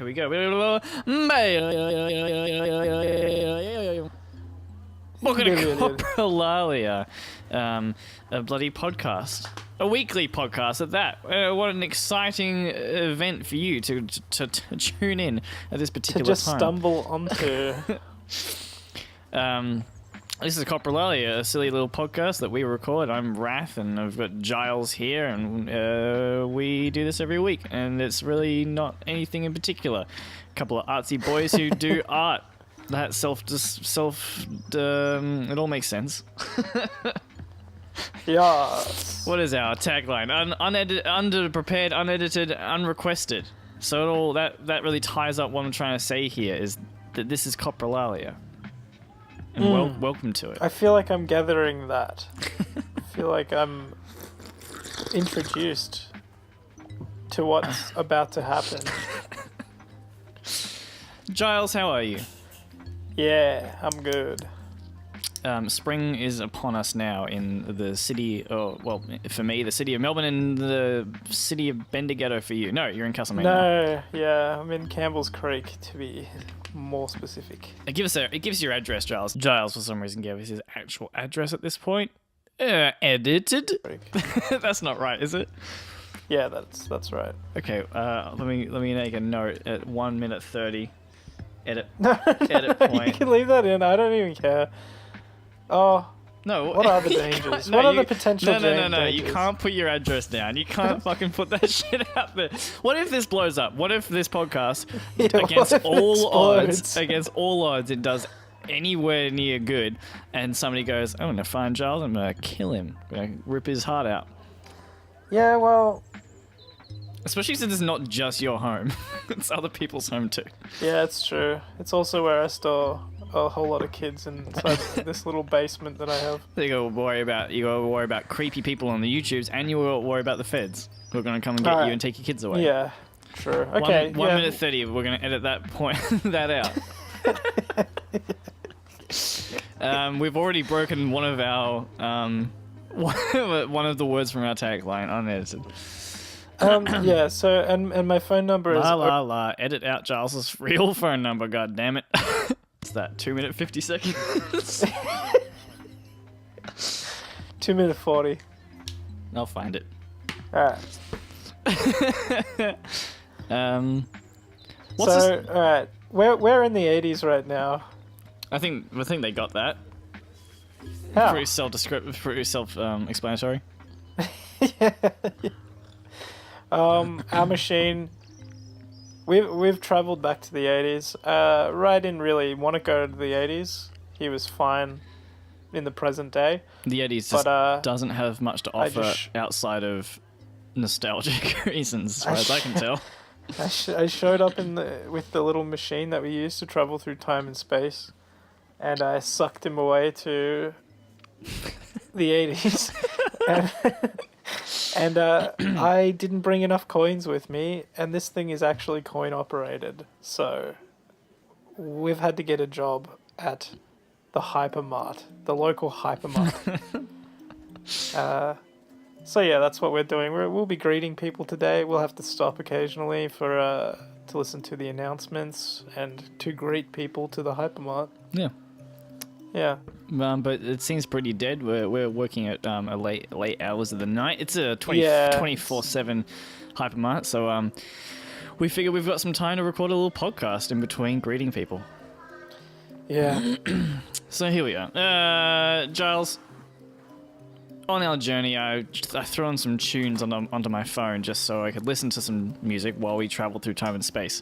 here we go. Welcome to Coprolalia, a bloody podcast. A weekly podcast at that. What an exciting event for you to tune in at this particular time. To just stumble onto. This is Coprolalia, a silly little podcast that we record. I'm Rhath, and I've got Giles here, and we do this every week. And it's really not anything in particular. A couple of artsy boys who do art. That it all makes sense. Yeah. What is our tagline? Unedited, underprepared, unedited, unrequested. So it all that really ties up what I'm trying to say here is that this is Coprolalia. And welcome to it. I feel like I'm gathering that. I feel like I'm introduced to what's about to happen. Giles, how are you? Yeah, I'm good. Spring is upon us now in the city, well, for me, the city of Melbourne, and the city of Bendigo for you. No, you're in Castlemaine. No, yeah, I'm in Campbell's Creek, to be more specific. It gives your address, Giles. Giles, for some reason, gave us his actual address at this point. Edited? That's not right, is it? Yeah, that's right. Okay, let me make a note at 1 minute 30. Edit point. You can leave that in. I don't even care. Oh. No. What are the dangers? What are the potential dangers? No. You can't put your address down. You can't fucking put that shit out there. What if this blows up? What if this podcast, against all odds, it does anywhere near good, and somebody goes, I'm going to find Giles, I'm going to kill him. I'm going to rip his heart out. Yeah, well... Especially since it's not just your home. It's other people's home too. Yeah, it's true. It's also where I store a whole lot of kids inside this little basement that I have. You gotta worry about creepy people on the YouTubes, and you gotta worry about the feds who are gonna come and get you and take your kids away. Yeah, true. Okay. 1 minute 30. We're gonna edit that point that out. We've already broken one of our one of the words from our tagline, unedited. Yeah, so, and my phone number is... Edit out Giles's real phone number, god damn it. What's that, 2 minute 50 seconds? 2 minute 40. I'll find it. Alright. Alright, we're in the 80s right now. I think they got that. How? Pretty self-explanatory. Yeah. Our machine, we've travelled back to the 80s. Ray didn't really want to go to the 80s. He was fine in the present day. The 80s just doesn't have much to offer outside of nostalgic reasons, as far as I can tell. I showed up with the little machine that we used to travel through time and space, and I sucked him away to the 80s. And I didn't bring enough coins with me, and this thing is actually coin operated. So we've had to get a job at the Hyper-Mart, the local Hyper-Mart. So yeah, that's what we're doing. We'll be greeting people today. We'll have to stop occasionally to listen to the announcements and to greet people to the Hyper-Mart. Yeah. Yeah. But it seems pretty dead. We're working at a late hours of the night. It's a 24/7 Hyper-Mart, so we figure we've got some time to record a little podcast in between greeting people. Yeah. So here we are. Giles, on our journey, I threw on some tunes onto my phone just so I could listen to some music while we traveled through time and space.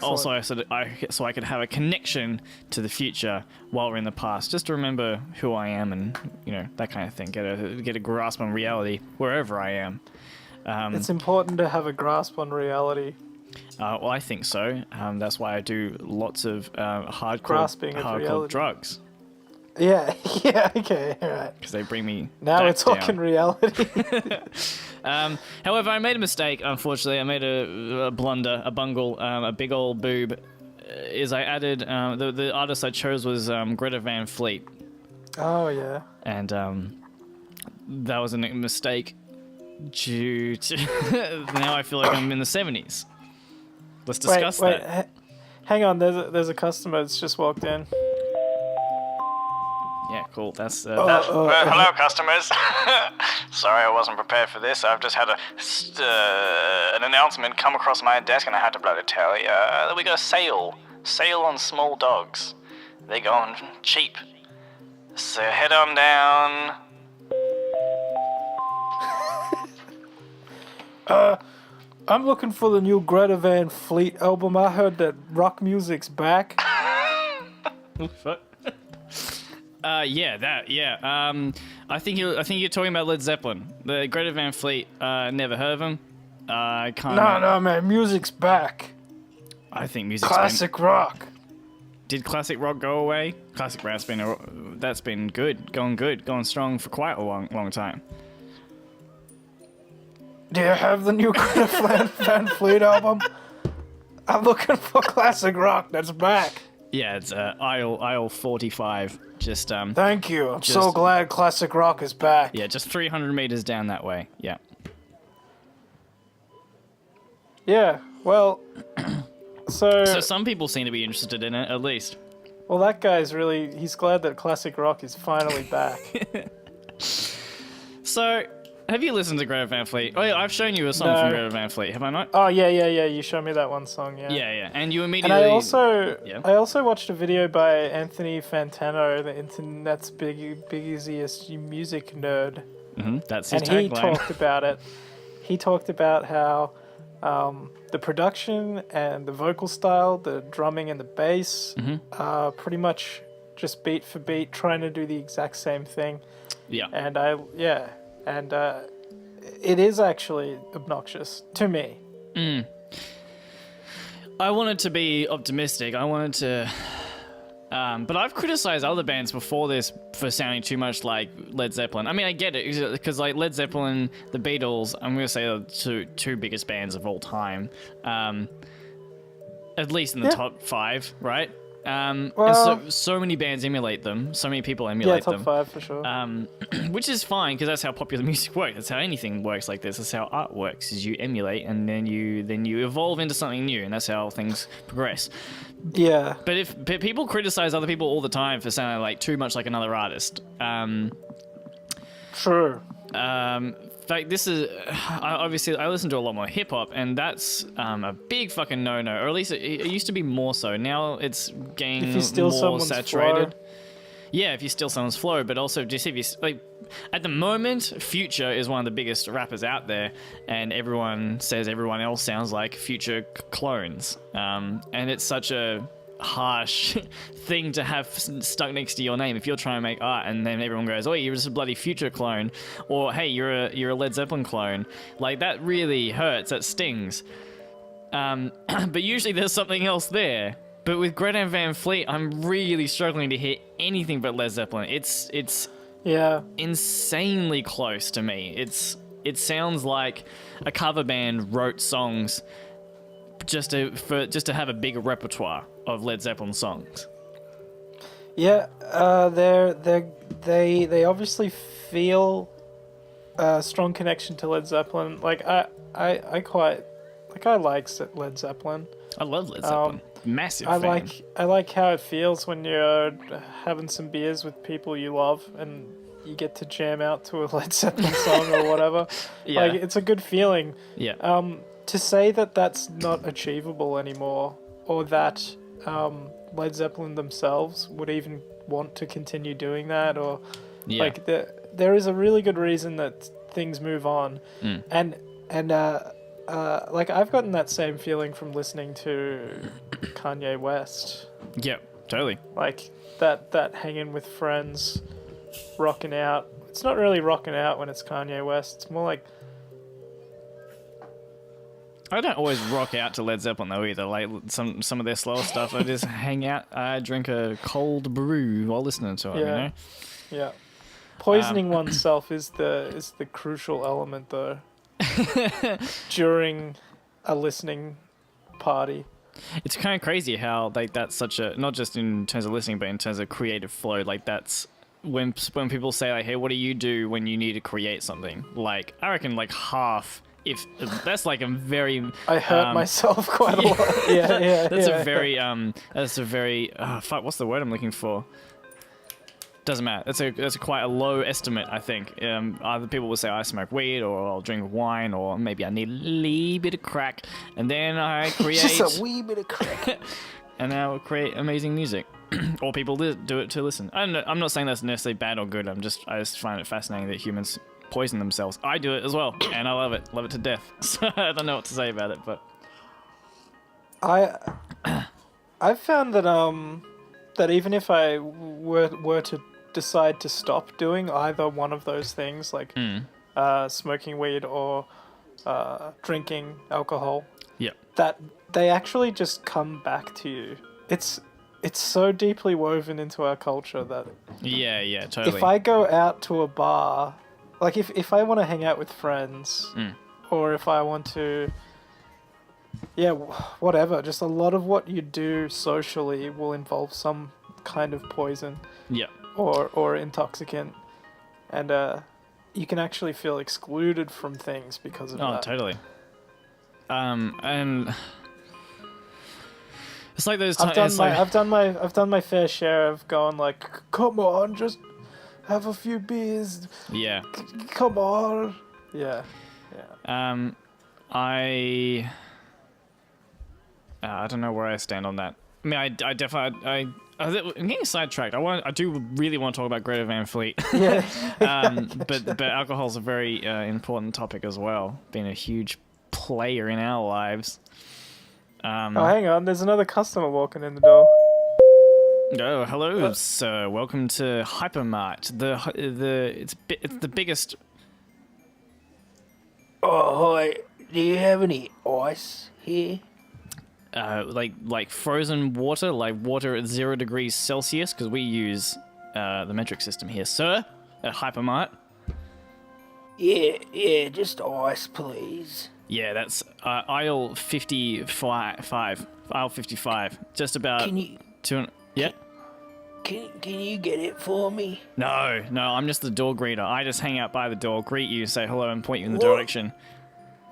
Also, so I could have a connection to the future while we're in the past, just to remember who I am and that kind of thing. Get a grasp on reality wherever I am. It's important to have a grasp on reality. Well, I think so. That's why I do lots of hardcore drugs. Yeah, okay, alright. Because they bring me now we're talking down. Reality. However, I made a mistake, unfortunately. I made a blunder, a bungle, a big old boob. I added, the artist I chose was Greta Van Fleet. Oh, yeah. And that was a mistake due to... now I feel like I'm in the 70s. Let's discuss that. Hang on. There's a customer that's just walked in. Yeah, cool. That's hello, customers. Sorry, I wasn't prepared for this. I've just had an announcement come across my desk, and I had to bloody tell you that we got a sale on small dogs. They're going cheap. So head on down. I'm looking for the new Greta Van Fleet album. I heard that rock music's back. Fuck. I think you're talking about Led Zeppelin. The Greta Van Fleet. Never heard of them. Can't. No, man. Music's back. I think music's Classic rock. Did classic rock go away? Classic rock's been going strong for quite a long time. Do you have the new Greta Van Fleet album? I'm looking for classic rock that's back. Yeah, it's aisle 45. Just Thank you. I'm so glad classic rock is back. Yeah, just 300 meters down that way. Yeah. Yeah. Well. So some people seem to be interested in it, at least. Well, that guy's he's glad that classic rock is finally back. So, have you listened to Greta Van Fleet? Oh yeah, I've shown you a song from Greta Van Fleet, have I not? Oh yeah. You showed me that one song, yeah. Yeah. And you immediately... And I also watched a video by Anthony Fantano, the internet's biggest music nerd. Mm-hmm. That's his tagline. And he talked about it. He talked about how the production and the vocal style, the drumming and the bass, are pretty much just beat for beat, trying to do the exact same thing. Yeah. And it is actually obnoxious to me. I wanted to be optimistic. I wanted to... but I've criticized other bands before this for sounding too much like Led Zeppelin. I mean, I get it, because like Led Zeppelin, the Beatles, I'm going to say are the two biggest bands of all time. At least in the top 5, right? And so many bands emulate them. So many people emulate them. Yeah, top 5 for sure. Which is fine, because that's how popular music works. That's how anything works like this. That's how art works, is you emulate and then you evolve into something new, and that's how things progress. Yeah. But people criticize other people all the time for sounding like too much like another artist. True. In fact, this is obviously I listen to a lot more hip hop, and that's a big fucking no-no. Or at least it used to be more so. Now it's getting if you steal more saturated. Flow. Yeah, if you steal someone's flow, but also just if you like, at the moment, Future is one of the biggest rappers out there, and everyone says everyone else sounds like Future clones. And it's such a harsh thing to have stuck next to your name if you're trying to make art, and then everyone goes, "Oh, you're just a bloody Future clone," or "Hey, you're a Led Zeppelin clone." Like that really hurts. That stings. But usually there's something else there. But with Greta Van Fleet, I'm really struggling to hear anything but Led Zeppelin. It's insanely close to me. It sounds like a cover band wrote songs just to have a bigger repertoire of Led Zeppelin songs. Yeah, they obviously feel a strong connection to Led Zeppelin. Like I like Led Zeppelin. I love Led Zeppelin. Massive fan. I like how it feels when you're having some beers with people you love and you get to jam out to a Led Zeppelin song or whatever. Yeah. Like it's a good feeling. Yeah. To say that that's not achievable anymore, or that Led Zeppelin themselves would even want to continue doing that, or like there is a really good reason that things move on, and like I've gotten that same feeling from listening to Kanye West. Yeah, totally. Like that hanging with friends, rocking out. It's not really rocking out when it's Kanye West. It's more like. I don't always rock out to Led Zeppelin though either. Like some of their slower stuff, I just hang out. I drink a cold brew while listening to it. You know? Yeah. Poisoning oneself is the crucial element though. During a listening party. It's kind of crazy how like that's such a, not just in terms of listening, but in terms of creative flow. Like that's when people say like, "Hey, what do you do when you need to create something?" Like I reckon like half if that's like a very I hurt myself quite a lot. Yeah. That's a very fuck. What's the word I'm looking for? Doesn't matter. That's quite a low estimate, I think. Either people will say I smoke weed, or I'll drink wine, or maybe I need a little bit of crack, and then I create Just a wee bit of crack. and I will create amazing music, or people do it to listen. I'm not saying that's necessarily bad or good. I just find it fascinating that humans poison themselves. I do it as well, and I love it to death. So I don't know what to say about it, but I've found that that even if I were to decide to stop doing either one of those things, like smoking weed or drinking alcohol, that they actually just come back to you. It's so deeply woven into our culture that yeah, totally. if I go out to a bar, like if I want to hang out with friends, or if I want to, whatever, just a lot of what you do socially will involve some kind of poison. Yeah. Or intoxicant, and you can actually feel excluded from things because of that. Oh, totally. And it's like those times. I've done my fair share of going like, come on, just have a few beers. Yeah. Come on. Yeah. I don't know where I stand on that. I mean, I definitely I'm getting sidetracked. I do really want to talk about Greta Van Fleet. Yeah. But alcohol's a very important topic as well, being a huge player in our lives. Hang on, there's another customer walking in the door. Oh, hello, sir. Welcome to Hyper-Mart. It's the biggest. Oh, hi. Do you have any ice here? Like frozen water, like water at 0 degrees Celsius, because we use the metric system here, sir, at Hyper-Mart. Yeah, just ice, please. Yeah, that's aisle 55. Aisle 55. Just about. Can you? Yeah. Can you get it for me? No, I'm just the door greeter. I just hang out by the door, greet you, say hello, and point you in the direction.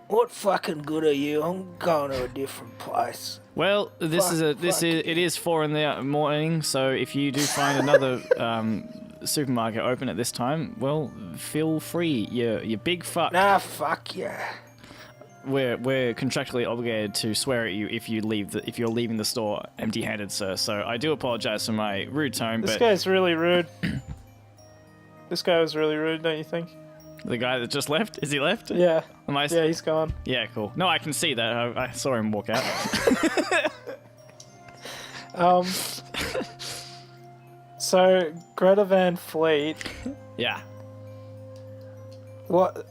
What fucking good are you? I'm going to a different place. Well, it is 4 in the morning, so if you do find another supermarket open at this time, well, feel free. You big fuck. Nah, fuck yeah. We're contractually obligated to swear at you if you're leaving the store empty-handed, sir. So I do apologize for my rude tone. This guy's really rude. This guy was really rude, don't you think? The guy that just left? Is he left? Yeah. Yeah, he's gone. Yeah, cool. No, I can see that. I saw him walk out. So Greta Van Fleet. Yeah. What?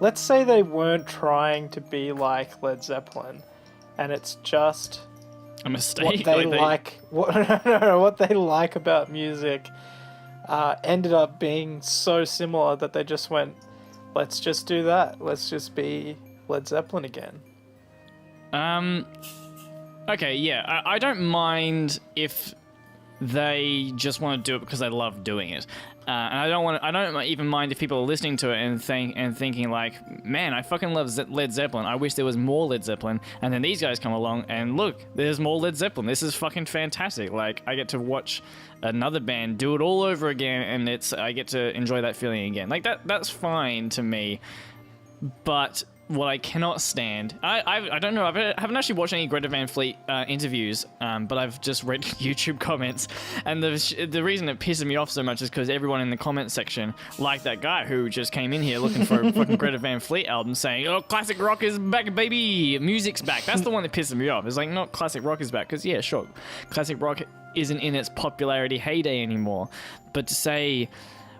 Let's say they weren't trying to be like Led Zeppelin, and it's just a mistake. What they like about music ended up being so similar that they just went, let's just do that. Let's just be Led Zeppelin again. Okay, yeah, I don't mind if they just want to do it because they love doing it, and I don't even mind if people are listening to it and thinking like, man, I fucking love Led Zeppelin. I wish there was more Led Zeppelin. And then these guys come along and look, there's more Led Zeppelin. This is fucking fantastic. Like, I get to watch another band do it all over again, and I get to enjoy that feeling again. Like that's fine to me, but. What I cannot stand, I don't know, I haven't actually watched any Greta Van Fleet interviews, but I've just read YouTube comments, and the reason it pisses me off so much is because everyone in the comment section, like that guy who just came in here looking for a fucking Greta Van Fleet album, saying, oh, classic rock is back, baby, music's back. That's the one that pisses me off. It's like, not classic rock is back, because yeah, sure, classic rock isn't in its popularity heyday anymore, but to say,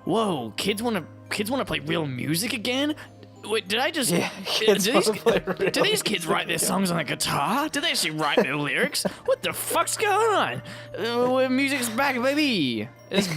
whoa, kids want to play real music again? Wait, did I just... Yeah, do these kids write their songs on a guitar? Do they actually write their lyrics? What the fuck's going on? Music's back, baby. It's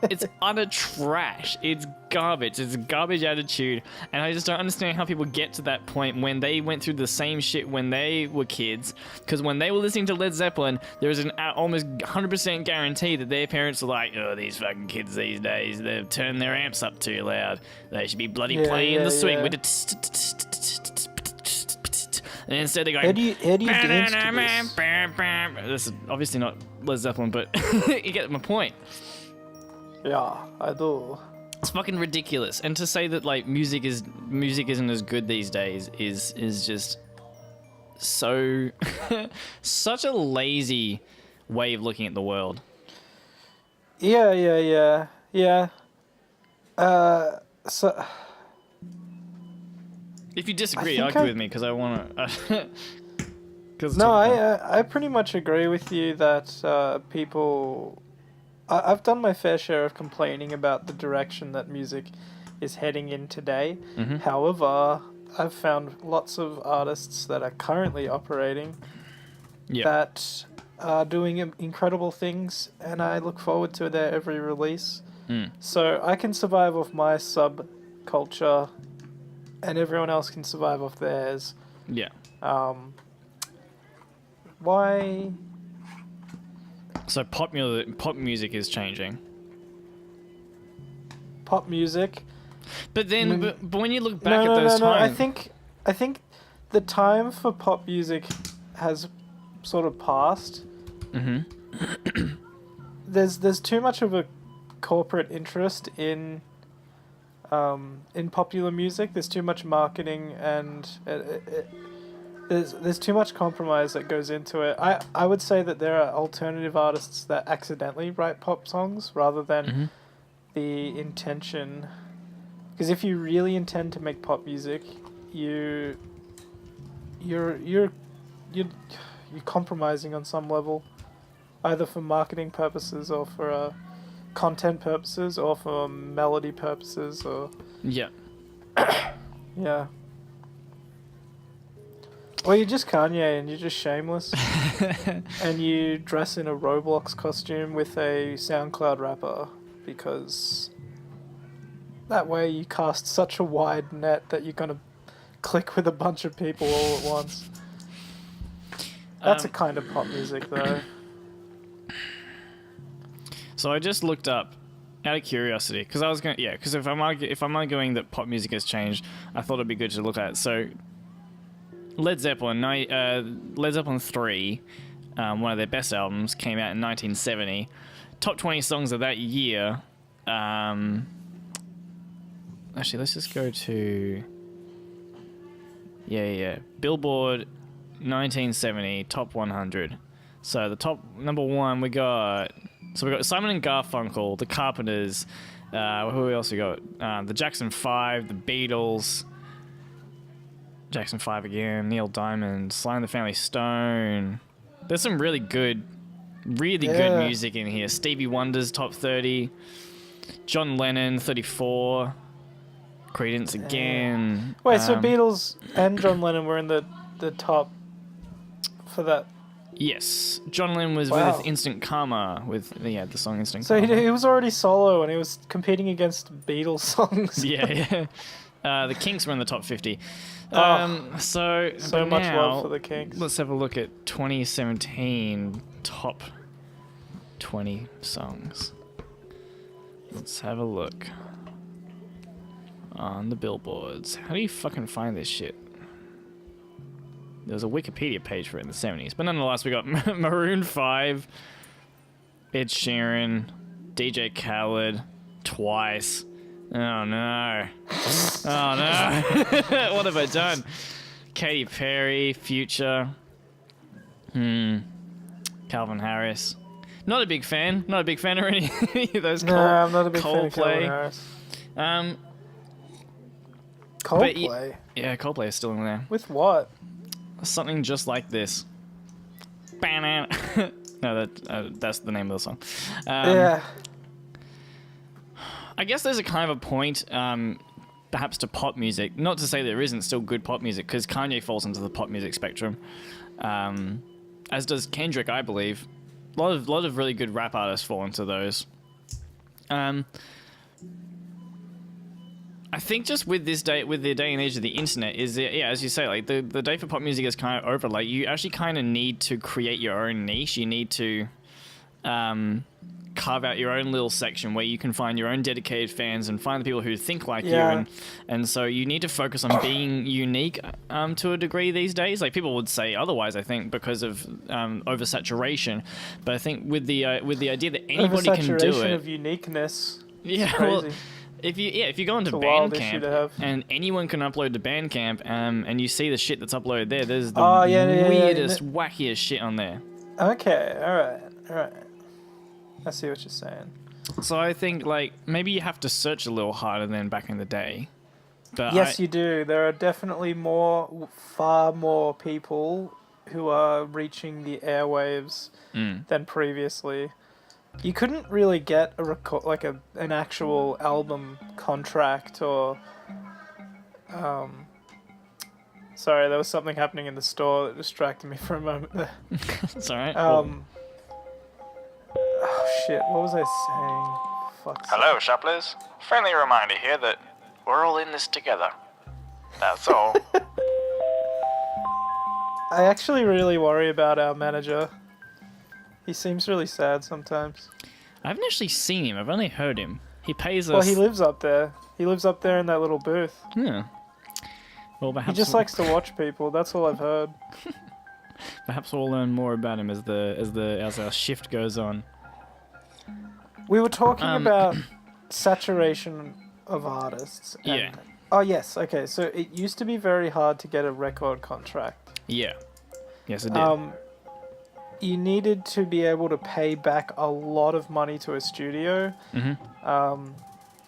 it's utter trash. It's garbage. It's garbage attitude. And I just don't understand how people get to that point when they went through the same shit when they were kids. Because when they were listening to Led Zeppelin, there was an almost 100% guarantee that their parents were like, oh, these fucking kids these days, they've turned their amps up too loud. They should be bloody playing the swing with the... And instead they're going... How do you dance to this is obviously not Led Zeppelin, but you get my point. Yeah, I do. It's fucking ridiculous. And to say that like music isn't as good these days is just so such a lazy way of looking at the world. Yeah. So... If you disagree, argue with me because I want to. No, I pretty much agree with you that people. I've done my fair share of complaining about the direction that music is heading in today. Mm-hmm. However, I've found lots of artists that are currently operating that are doing incredible things, and I look forward to their every release. So I can survive off my subculture, and everyone else can survive off theirs. Yeah. Why? So pop music is changing. Pop music. But then, but when you look back at those times, I think the time for pop music has sort of passed. Mm-hmm. There's too much of a corporate interest in popular music. There's too much marketing and there's too much compromise that goes into it. I would say that there are alternative artists that accidentally write pop songs rather than the intention. Because if you really intend to make pop music, you're compromising on some level, either for marketing purposes or for content purposes or for melody purposes or yeah. Or you're just Kanye and you're just shameless and you dress in a Roblox costume with a SoundCloud rapper because that way you cast such a wide net that you're going to click with a bunch of people all at once. That's a kind of pop music though. So I just looked up out of curiosity because I was going because if I'm arguing that pop music has changed, I thought it'd be good to look at it. So Led Zeppelin 3, one of their best albums, came out in 1970. Top 20 songs of that year. Actually, let's just go to Billboard 1970 top 100. So the top number one we got Simon and Garfunkel, the Carpenters. Who else we got? The Jackson 5, the Beatles. Jackson 5 again, Neil Diamond, Sly and the Family Stone. There's some really good music in here. Stevie Wonder's top 30. John Lennon, 34. Creedence again. Wait, so Beatles and John Lennon were in the top for that? Yes. John Lennon was with Instant Karma, with the song Instant Karma. So he was already solo and he was competing against Beatles songs. Yeah. The Kinks were in the top 50. So much love for the Kinks. Let's have a look at 2017 top 20 songs. Let's have a look on the billboards. How do you fucking find this shit? There's a Wikipedia page for it in the 70s, but nonetheless, we got Maroon 5, Ed Sheeran, DJ Khaled, Twice. Oh no. Oh no. What have I done? Katy Perry, Future. Calvin Harris. Not a big fan. Not a big fan of any of those. I'm not a big fan of Calvin Harris. Coldplay? Yeah, Coldplay is still in there. With what? Something just like this. No, that's the name of the song. Yeah. I guess there's a kind of a point, perhaps to pop music. Not to say there isn't still good pop music, because Kanye falls into the pop music spectrum, as does Kendrick, I believe. A lot of really good rap artists fall into those. I think just with the day and age of the internet, is that, yeah, as you say, like the day for pop music is kind of over. Like you actually kind of need to create your own niche. You need to carve out your own little section where you can find your own dedicated fans and find the people who think like you, and so you need to focus on being unique to a degree these days. Like people would say otherwise, I think, because of oversaturation. But I think with the idea that anybody can do it, of uniqueness. Yeah, well, if you go into Bandcamp and anyone can upload to Bandcamp, and you see the shit that's uploaded there, there's the weirdest, wackiest shit on there. Okay, all right. I see what you're saying. So I think like maybe you have to search a little harder than back in the day. But yes, you do. There are definitely far more people who are reaching the airwaves than previously. You couldn't really get an actual album contract or. Sorry, there was something happening in the store that distracted me for a moment there. It's alright. Oh shit! What was I saying? Fuck's Hello, shoppers. Friendly reminder here that we're all in this together. That's all. I actually really worry about our manager. He seems really sad sometimes. I haven't actually seen him. I've only heard him. He pays us. Well, he lives up there. He lives up there in that little booth. Yeah. Well, perhaps he just likes to watch people. That's all I've heard. Perhaps we'll learn more about him as our shift goes on. We were talking about saturation of artists. Yeah. Oh yes. Okay. So it used to be very hard to get a record contract. Yeah. Yes, it did. You needed to be able to pay back a lot of money to a studio. Mm-hmm.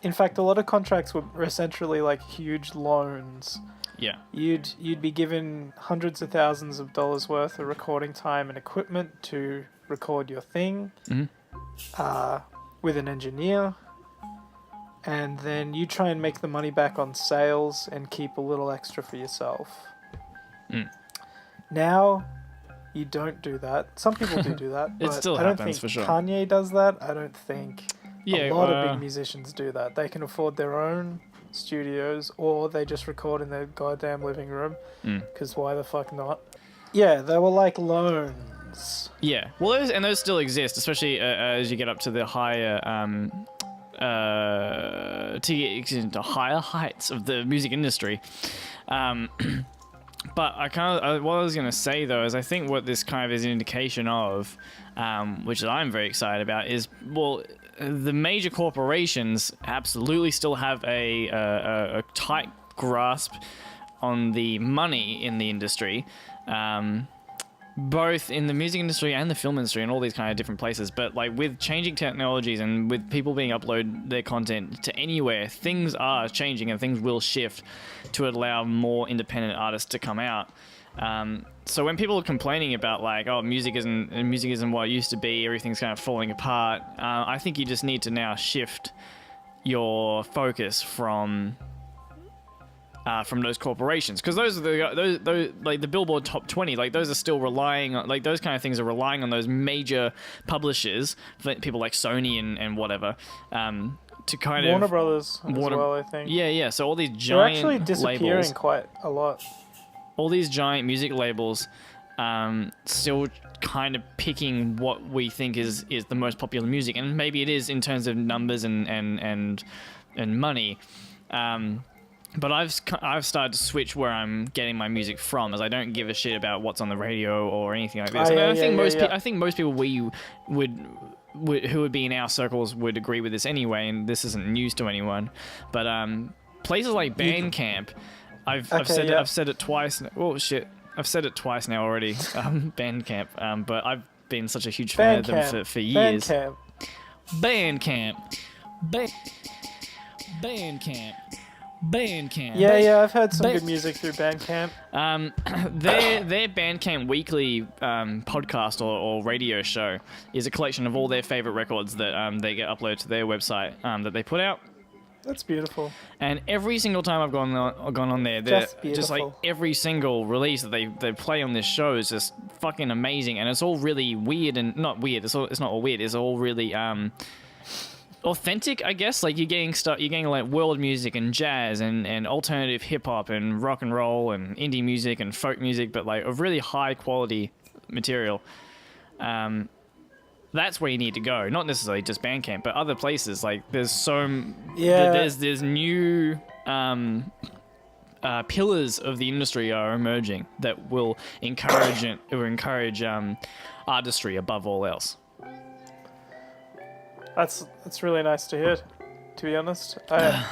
In fact, a lot of contracts were essentially like huge loans. Yeah. You'd be given hundreds of thousands of dollars worth of recording time and equipment to record your thing, with an engineer, and then you try and make the money back on sales and keep a little extra for yourself. Now, you don't do that. Some people do that, but still I don't happens, think for sure. Kanye does that. I don't think Yeah, a lot of big musicians do that. They can afford their own studios, or they just record in their goddamn living room, because why the fuck not? Yeah, they were like loans. Yeah, well, those still exist, especially as you get up to the higher to get into higher heights of the music industry. But what I was going to say though is I think what this kind of is an indication of, which I'm very excited about, is the major corporations absolutely still have a tight grasp on the money in the industry, both in the music industry and the film industry and all these kind of different places. But like with changing technologies and with people being upload their content to anywhere, things are changing and things will shift to allow more independent artists to come out. So when people are complaining about like, oh, music isn't what it used to be, everything's kind of falling apart, I think you just need to now shift your focus from those corporations, because those like the Billboard Top 20, like those are still relying on, like those kind of things are relying on those major publishers, people like Sony and whatever, to kind Warner Brothers as well, I think. Yeah. So all these giant They're actually disappearing labels, quite a lot. all these giant music labels, still kind of picking what we think is the most popular music, and maybe it is in terms of numbers and money. But I've started to switch where I'm getting my music from, as I don't give a shit about what's on the radio or anything like this. I think most people who would be in our circles would agree with this anyway, and this isn't news to anyone. But places like Bandcamp, I've said it twice. Oh shit, I've said it twice now already. Bandcamp, but I've been such a huge fan of them for years. Bandcamp. Yeah, I've heard some good music through Bandcamp. Their Bandcamp weekly podcast or radio show is a collection of all their favorite records that they get uploaded to their website that they put out. That's beautiful. And every single time I've gone on there, just like every single release that they play on this show is just fucking amazing, and it's all really weird and not weird. It's not all weird. It's all really authentic, I guess. Like you're getting like world music and jazz and alternative hip hop and rock and roll and indie music and folk music, but like of really high quality material. That's where you need to go. Not necessarily just Bandcamp, but other places. Like there's there's new pillars of the industry are emerging that will encourage artistry above all else. That's really nice to hear. To be honest, I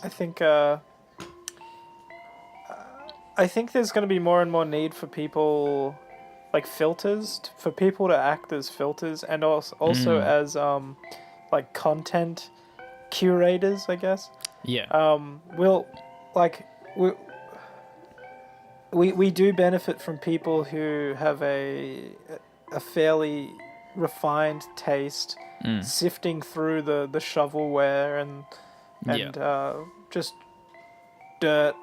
think there's going to be more and more need for people, like filters, for people to act as filters, and also as like content curators, I guess. Yeah. We do benefit from people who have a fairly refined taste, sifting through the shovelware and just dirt.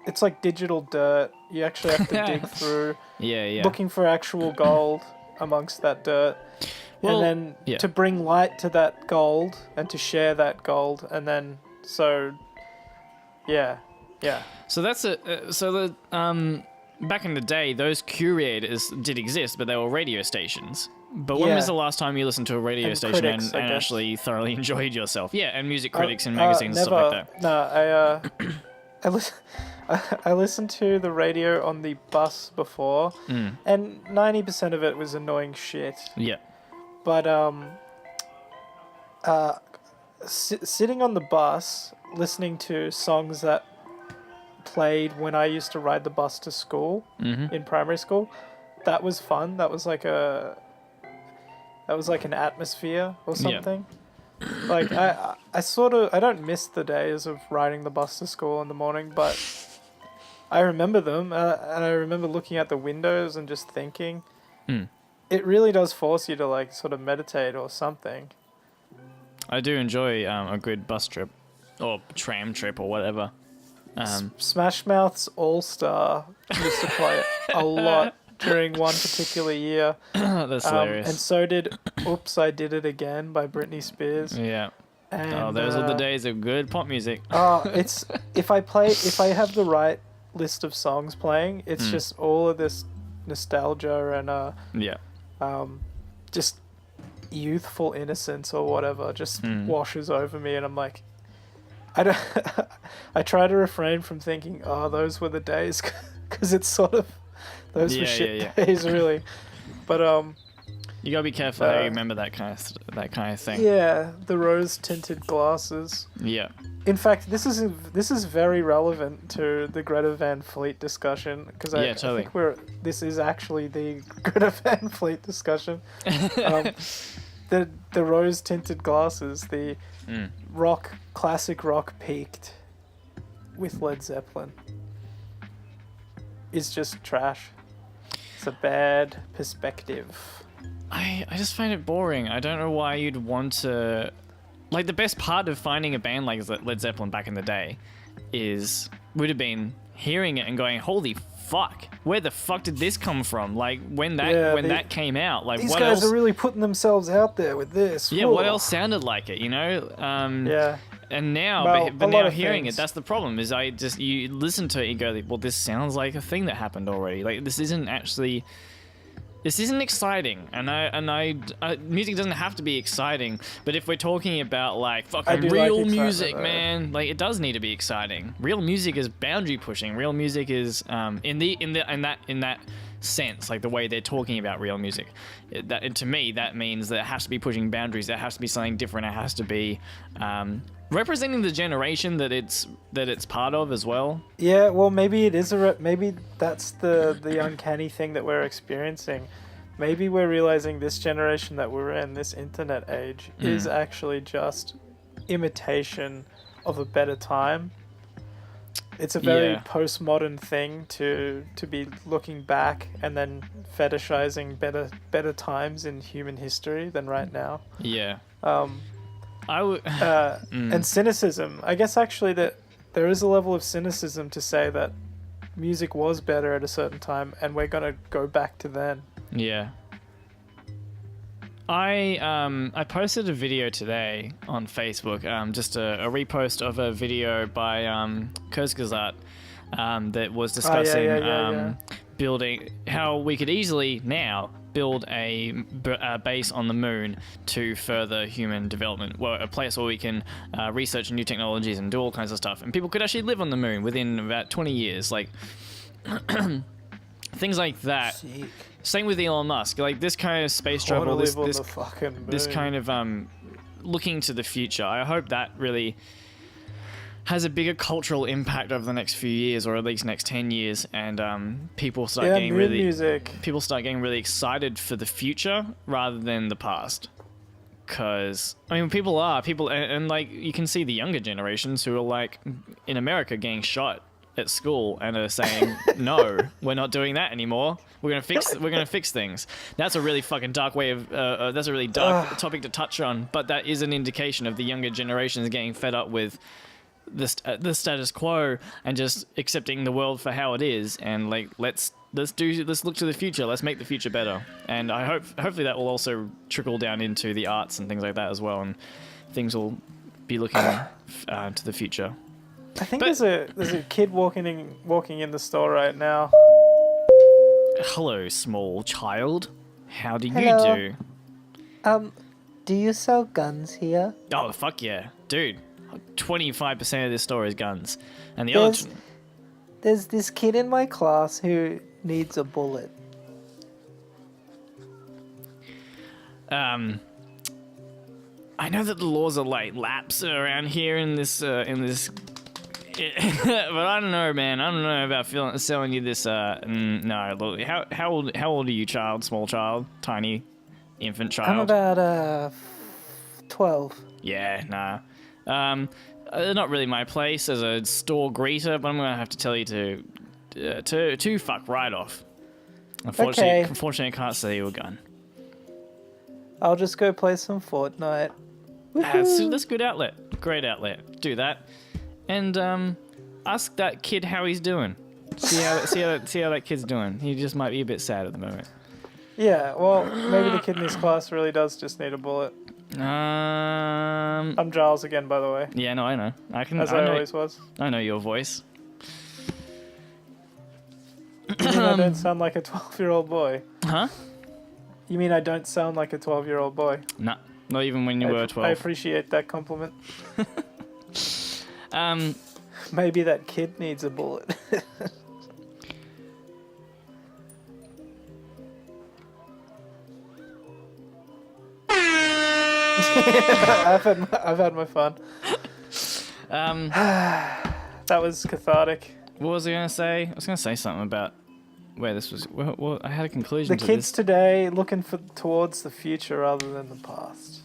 It's like digital dirt. You actually have to dig through, looking for actual gold amongst that dirt. Well, and then to bring light to that gold and to share that gold, and then so that's back in the day, those curators did exist, but they were radio stations. But when was the last time you listened to a radio station critics, and actually thoroughly enjoyed yourself? Yeah, and music critics and magazines and stuff like that. No, I listened to the radio on the bus before, and 90% of it was annoying shit. Yeah. But sitting on the bus, listening to songs that played when I used to ride the bus to school in primary school, that was fun. That was like an atmosphere or something. Yeah. Like I don't miss the days of riding the bus to school in the morning, but I remember them, and I remember looking out the windows and just thinking. It really does force you to like sort of meditate or something. I do enjoy a good bus trip or tram trip or whatever. Smash Mouth's All Star used to play a lot during one particular year. That's hilarious. And so did Oops, I Did It Again by Britney Spears. Yeah. And, those are the days of good pop music. It's if I have the right list of songs playing, it's just all of this nostalgia and just youthful innocence or whatever just washes over me, and I'm like, I try to refrain from thinking, those were the days, because it's sort of those were shit days, really. But you gotta be careful how you remember that kind of thing. Yeah, the rose tinted glasses. Yeah. In fact, this is very relevant to the Greta Van Fleet discussion, because I think this is actually the Greta Van Fleet discussion. The rose tinted glasses, the classic rock peaked with Led Zeppelin is just trash. It's a bad perspective. I just find it boring. I don't know why you'd want to. Like, the best part of finding a band like Led Zeppelin back in the day would have been hearing it and going, holy fuck, where the fuck did this come from? Like, when that came out, like, these what guys else? are really putting themselves out there with this. Yeah, Whoa. what else sounded like it, you know? Yeah. And now, Well, but a lot now of hearing things. it, that's the problem, is you listen to it and go, well, this sounds like a thing that happened already. Like, this isn't exciting, and music doesn't have to be exciting. But if we're talking about like fucking real music, man, like it does need to be exciting. Real music is boundary pushing. Real music is in that sense, like the way they're talking about real music. To me, that means that it has to be pushing boundaries. There has to be something different. It has to be representing the generation that it's part of as well. Yeah, well, maybe it is maybe that's the uncanny thing that we're experiencing. Maybe we're realizing this generation that we're in, this internet age, is actually just imitation of a better time. It's a very postmodern thing to be looking back and then fetishizing better times in human history than right now. Yeah. And cynicism. I guess actually that there is a level of cynicism to say that music was better at a certain time and we're going to go back to then. Yeah. I posted a video today on Facebook, just a repost of a video by Kurzgesagt that was discussing building how we could easily now build a base on the moon to further human development, well, a place where we can research new technologies and do all kinds of stuff, and people could actually live on the moon within about 20 years, like things like that. Sick. Same with Elon Musk, like this kind of space travel, this kind of looking to the future. I hope that really has a bigger cultural impact over the next few years, or at least next 10 years, and people start getting really excited for the future rather than the past. Because I mean, people and like you can see the younger generations who are like in America getting shot at school and are saying, no, we're not doing that anymore. We're gonna fix things. That's a really fucking dark way of that's a really dark topic to touch on, but that is an indication of the younger generations getting fed up with the status quo and just accepting the world for how it is, and like let's look to the future. Let's make the future better. And I hopefully that will also trickle down into the arts and things like that as well, and things will be looking to the future. I think there's a kid walking in the store right now. Hello, small child. How do Hello. you do? Do you sell guns here? Oh, fuck yeah. Dude, 25% of this store is guns. And the other... There's this kid in my class who needs a bullet. I know that the laws are like laps around here in this but I don't know, man. I don't know about selling you this. No, look, how old are you, child? Small child, tiny, infant child. I'm about 12. Yeah, nah. Not really my place as a store greeter, but I'm gonna have to tell you to fuck right off. Unfortunately, I can't sell you a gun. I'll just go play some Fortnite. That's a good outlet. Great outlet. Do that. And ask that kid how he's doing. See how that kid's doing. He just might be a bit sad at the moment. Yeah, well, maybe the kid in his class really does just need a bullet. I'm Giles again, by the way. Yeah, no, I know. I always was. I know your voice. You mean I don't sound like a 12-year-old boy? Huh? You mean I don't sound like a 12-year-old boy? Nah, not even when you were 12. I appreciate that compliment. Um, Maybe that kid needs a bullet. I've had my fun. That was cathartic. What was I gonna say? I was gonna say something about where this was. Well, I had a conclusion. The kids today looking towards the future rather than the past.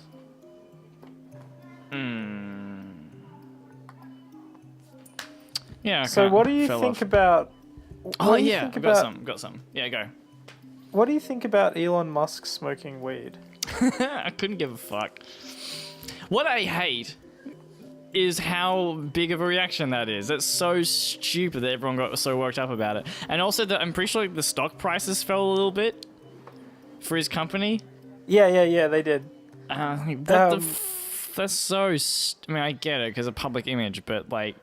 Yeah. So what do you think about? Got some. Yeah, go. What do you think about Elon Musk smoking weed? I couldn't give a fuck. What I hate is how big of a reaction that is. It's so stupid that everyone got so worked up about it. And also, I'm pretty sure the stock prices fell a little bit for his company. Yeah, they did. That's so... I mean, I get it because of public image, but like...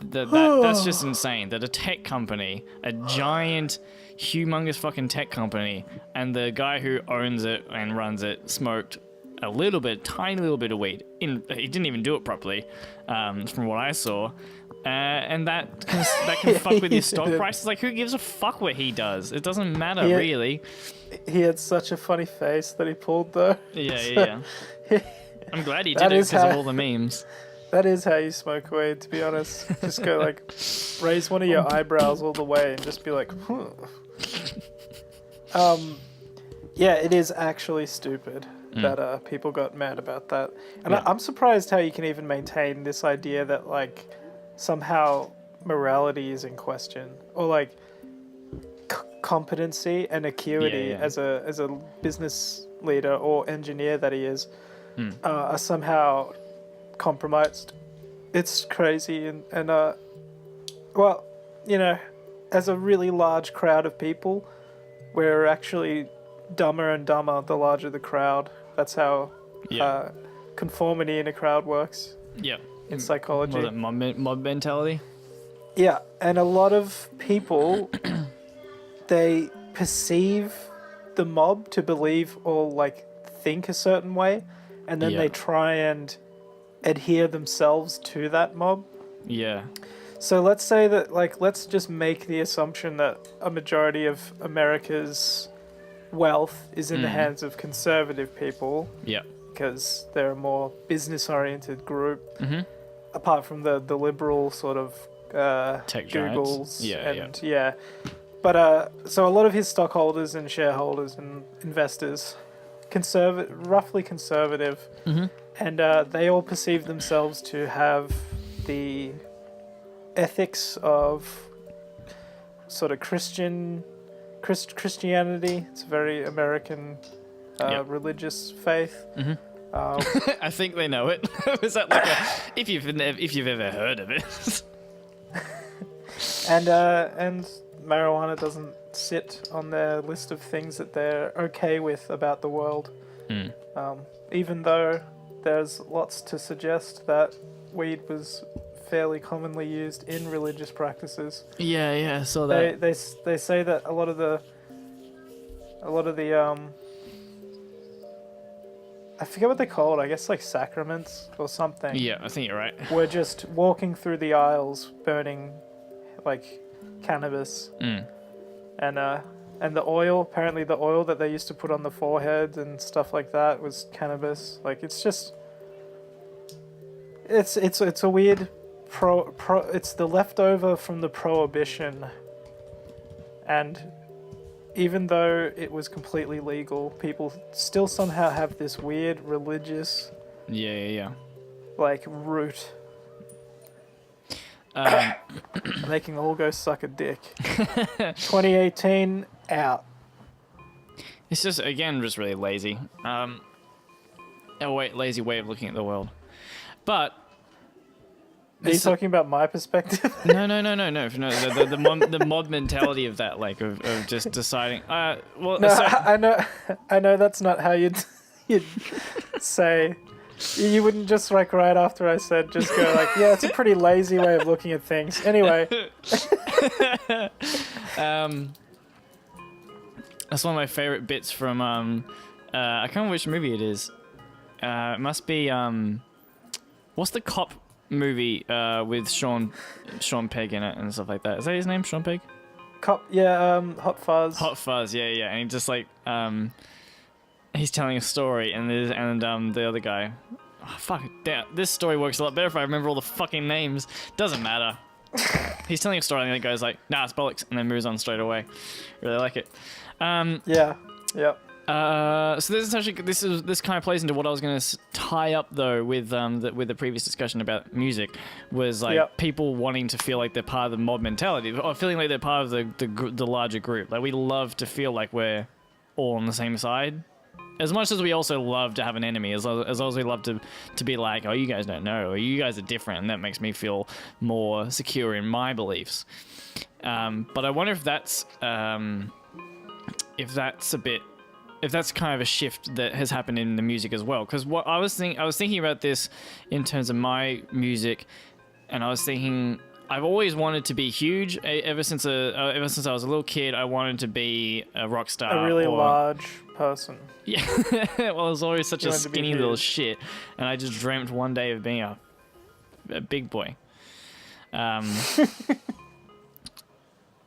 That's just insane. That a tech company, a giant, humongous fucking tech company, and the guy who owns it and runs it smoked a tiny little bit of weed. He didn't even do it properly, from what I saw. And that can fuck with your stock prices. Like, who gives a fuck what he does? It doesn't matter, really. He had such a funny face that he pulled, though. Yeah. I'm glad he did it because of all the memes. That is how you smoke weed, to be honest. Just go like, raise one of your eyebrows all the way and just be like, yeah, it is actually stupid that people got mad about that. And I'm surprised how you can even maintain this idea that like somehow morality is in question, or like competency and acuity as a business leader or engineer that he is are somehow compromised. It's crazy, and well, you know, as a really large crowd of people, we're actually dumber and dumber the larger the crowd. That's how conformity in a crowd works Yeah. in psychology. Was it mob mentality? Yeah, and a lot of people, they perceive the mob to believe or like think a certain way, and then they try and adhere themselves to that mob. Yeah. So let's say that, like, let's just make the assumption that a majority of America's wealth is in the hands of conservative people. Yeah. Because they're a more business-oriented group, Mm-hmm. apart from the liberal sort of Tech Googles. giants. But so a lot of his stockholders and shareholders and investors, roughly conservative, and they all perceive themselves to have the ethics of sort of Christianity. It's a very American religious faith. Mm-hmm. I think they know it. Is that like if you've ever heard of it? And marijuana doesn't sit on their list of things that they're okay with about the world. Even though there's lots to suggest that weed was fairly commonly used in religious practices. Yeah, I saw that. They say that a lot of the I forget what they're called. I guess like sacraments or something. Yeah, I think you're right. We're just walking through the aisles, burning like cannabis, and the oil. Apparently, the oil that they used to put on the forehead and stuff like that was cannabis. Like it's a weird it's the leftover from the prohibition, and even though it was completely legal, people still somehow have this weird religious like root. They can all go suck a dick. 2018 out. It's just again just really lazy. Lazy way of looking at the world. But are you talking about my perspective? No. The mod mentality of that, like of just deciding. I know that's not how you'd say. You wouldn't just like right after I said just go like, yeah, it's a pretty lazy way of looking at things. Anyway. That's one of my favorite bits from I can't remember which movie it is. It must be what's the cop movie with Sean Pegg in it and stuff like that? Is that his name, Sean Pegg? Cop, yeah, Hot Fuzz. Hot Fuzz, yeah, and he just like he's telling a story, and the other guy, damn, this story works a lot better if I remember all the fucking names. Doesn't matter. He's telling a story, and the other guy's like, nah, it's bollocks, and then moves on straight away. Really like it. Yeah. So this kind of plays into what I was going to tie up though with the previous discussion about music, was like people wanting to feel like they're part of the mob mentality, or feeling like they're part of the larger group. Like we love to feel like we're all on the same side, as much as we also love to have an enemy. As long as we love to be like, oh, you guys don't know, or you guys are different, and that makes me feel more secure in my beliefs. But I wonder if that's if that's kind of a shift that has happened in the music as well. Because what I was thinking about this in terms of my music, and I was thinking I've always wanted to be huge. Ever since I was a little kid, I wanted to be a rock star. A really large person. Yeah. Well, I was always such a skinny little shit, and I just dreamt one day of being a big boy.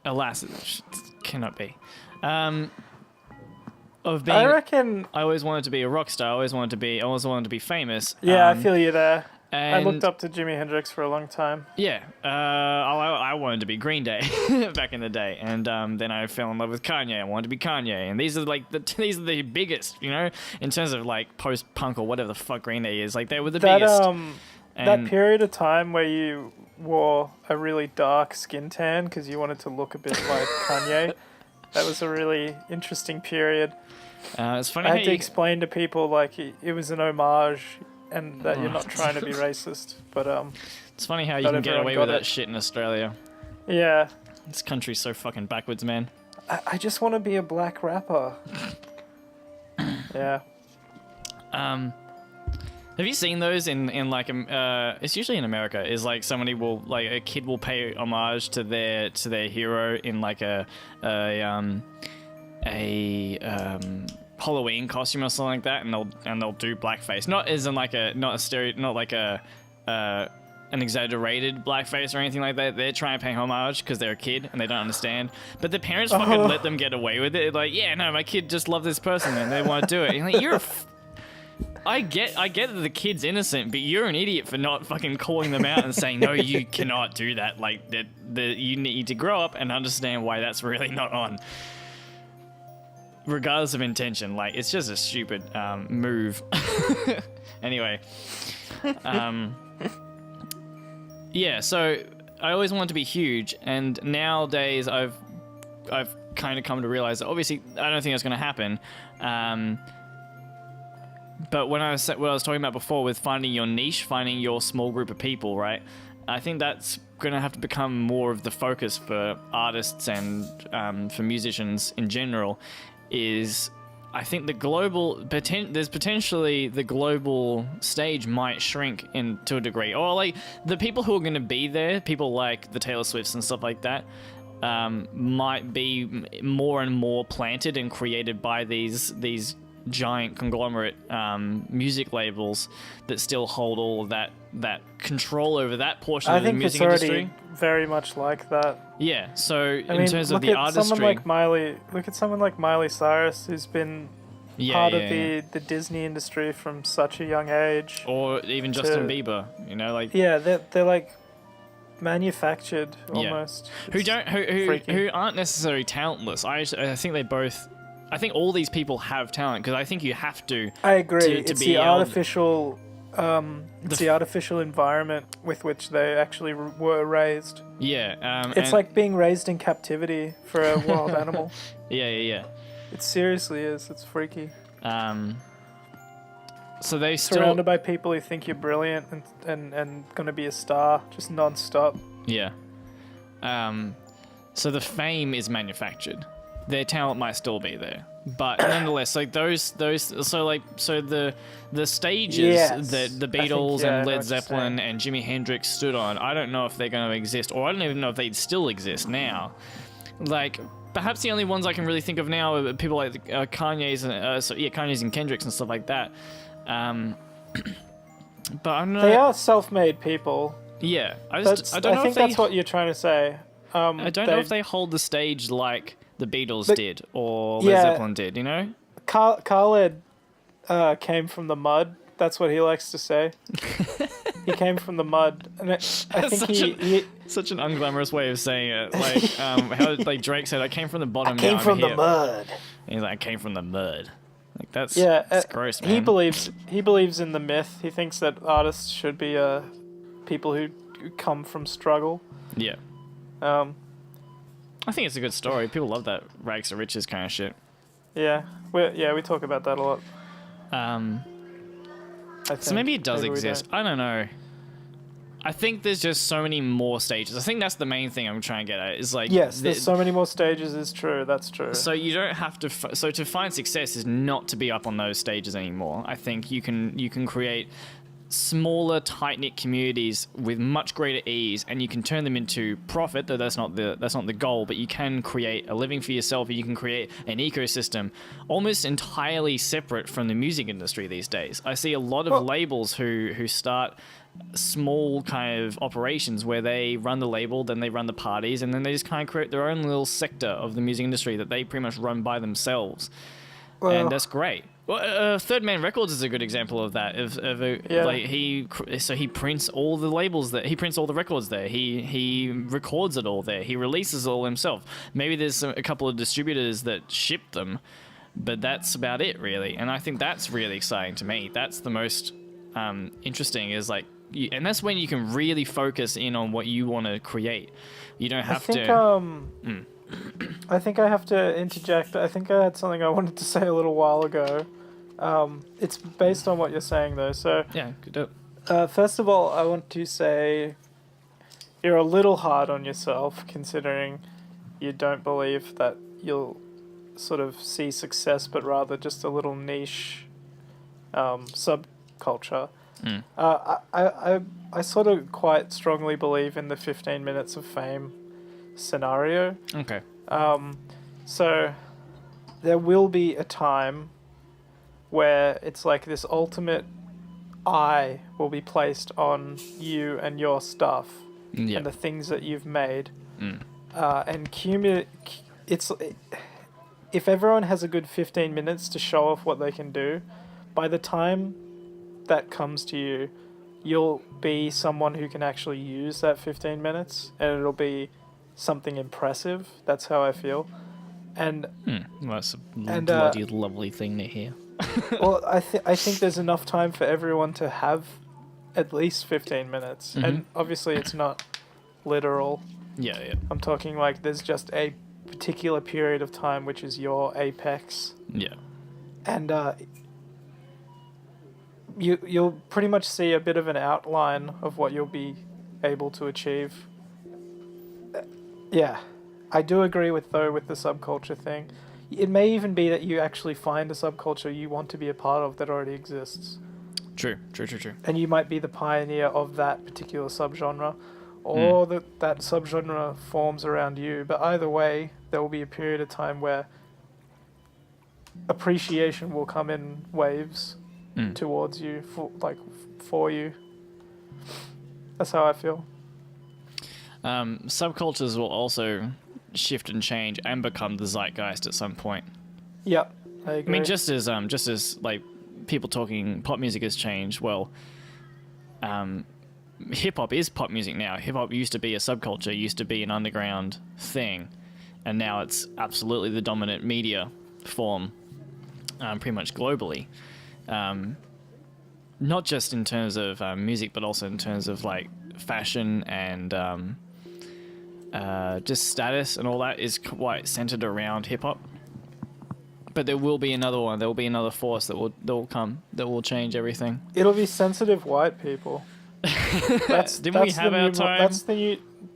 Alas, it cannot be. I reckon I always wanted to be a rock star. I always wanted to be famous. Yeah, I feel you there. And I looked up to Jimi Hendrix for a long time. Yeah, I wanted to be Green Day back in the day, and then I fell in love with Kanye. I wanted to be Kanye, and these are the biggest, in terms of like post-punk or whatever the fuck Green Day is. Like they were the biggest. That period of time where you wore a really dark skin tan because you wanted to look a bit like Kanye, that was a really interesting period. It's funny. I had to explain to people like it was an homage, and that you're not trying to be racist. But it's funny how you can get away with that shit in Australia. Yeah. This country's so fucking backwards, man. I just want to be a black rapper. Yeah. Have you seen those in like it's usually in America, is like somebody will, like a kid will pay homage to their hero in like a Halloween costume or something like that, and they'll do blackface, not as in like an exaggerated blackface or anything like that. They're trying to pay homage because they're a kid and they don't understand, but the parents fucking let them get away with it. Like, yeah, no, my kid just loved this person and they want to do it. And like, I get that the kid's innocent, but you're an idiot for not fucking calling them out and saying, no, you cannot do that. Like, you need to grow up and understand why that's really not on. Regardless of intention, like, it's just a stupid move. Anyway, yeah. So I always wanted to be huge, and nowadays I've kind of come to realize that obviously I don't think that's going to happen. But what I was talking about before with finding your niche, finding your small group of people, right? I think that's going to have to become more of the focus for artists and for musicians in general. Is I think there's potentially the global stage might shrink to a degree, or like the people who are going to be there, people like the Taylor Swifts and stuff like that, might be more and more planted and created by these giant conglomerate music labels that still hold all of that control over that portion of the music industry. I think it's already very much like that. Yeah, so in terms of the artistry... Look at someone like Miley Cyrus, who's been part of the Disney industry from such a young age. Or even Justin Bieber, you know, like... Yeah, they're like manufactured almost. Yeah. Who aren't necessarily talentless. I think they both... I think all these people have talent, because I think you have to... I agree. It's the artificial... it's the artificial environment with which they actually were raised. Yeah. It's like being raised in captivity for a wild animal. Yeah. It seriously is. It's freaky. So they surrounded by people who think you're brilliant and gonna be a star, just non-stop. Yeah. So the fame is manufactured. Their talent might still be there, but nonetheless, like so the stages that the Beatles and Led Zeppelin and Jimi Hendrix stood on, I don't know if they're going to exist, or I don't even know if they still exist now. Like, perhaps the only ones I can really think of now are people like Kanye's and Kendricks and stuff like that. But I don't know. They are self-made people. Yeah, I think that's what you're trying to say. I don't know if they hold the stage like the Beatles did, or Led Zeppelin did, you know? Khaled came from the mud. That's what he likes to say. He came from the mud. And I think such an unglamorous way of saying it. Like, how like Drake said, I came from the bottom, I came from the mud. And he's like, I came from the mud. Like, that's gross, man. He believes in the myth. He thinks that artists should be people who come from struggle. Yeah. I think it's a good story. People love that rags to riches kind of shit. Yeah, we talk about that a lot. So maybe it does exist. I don't know. I think there's just so many more stages. I think that's the main thing I'm trying to get at. Is like, yes, there's so many more stages. Is true. That's true. So you don't have to. So to find success is not to be up on those stages anymore. I think you can create smaller, tight-knit communities with much greater ease, and you can turn them into profit, though that's not the goal, but you can create a living for yourself, and you can create an ecosystem almost entirely separate from the music industry these days. I see a lot of labels who start small kind of operations where they run the label, then they run the parties, and then they just kind of create their own little sector of the music industry that they pretty much run by themselves. And that's great. Well, Third Man Records is a good example of that. Like he prints all the labels there. He prints all the records there. He records it all there. He releases it all himself. Maybe there's a couple of distributors that ship them, but that's about it really. And I think that's really exciting to me. That's the most interesting. Is like, and that's when you can really focus in on what you want to create. You don't have to. I think I have to interject. I think I had something I wanted to say a little while ago. It's based on what you're saying, though. So yeah, good. First of all, I want to say you're a little hard on yourself, considering you don't believe that you'll sort of see success, but rather just a little niche subculture. I sort of quite strongly believe in the 15 minutes of fame scenario. Okay. So there will be a time where it's like this ultimate eye will be placed on you and your stuff Yeah. and the things that you've made. And if everyone has a good 15 minutes to show off what they can do, by the time that comes to you, you'll be someone who can actually use that 15 minutes, and it'll be something impressive. That's how I feel. And Well, that's a And, bloody lovely thing to hear. well, I think there's enough time for everyone to have at least 15 minutes. And obviously it's not literal. Yeah, yeah. I'm talking like there's just a particular period of time which is your apex. Yeah. And you'll pretty much see a bit of an outline of what you'll be able to achieve. Yeah, I do agree with the subculture thing. It may even be that you actually find a subculture you want to be a part of that already exists. True. And you might be the pioneer of that particular subgenre, or that subgenre forms around you. But either way, there will be a period of time where appreciation will come in waves towards you, for you. That's how I feel. Subcultures will also shift and change and become the zeitgeist at some point. Yep, I agree. I mean, just as like people talking pop music has changed. Well, hip hop is pop music now. Hip hop used to be a subculture, used to be an underground thing, and now it's absolutely the dominant media form, pretty much globally. Not just in terms of music, but also in terms of like fashion and just status and all that is quite centered around hip hop. But there will be another one. There will be another force that will come that will change everything. It'll be sensitive white people. Didn't we have our time?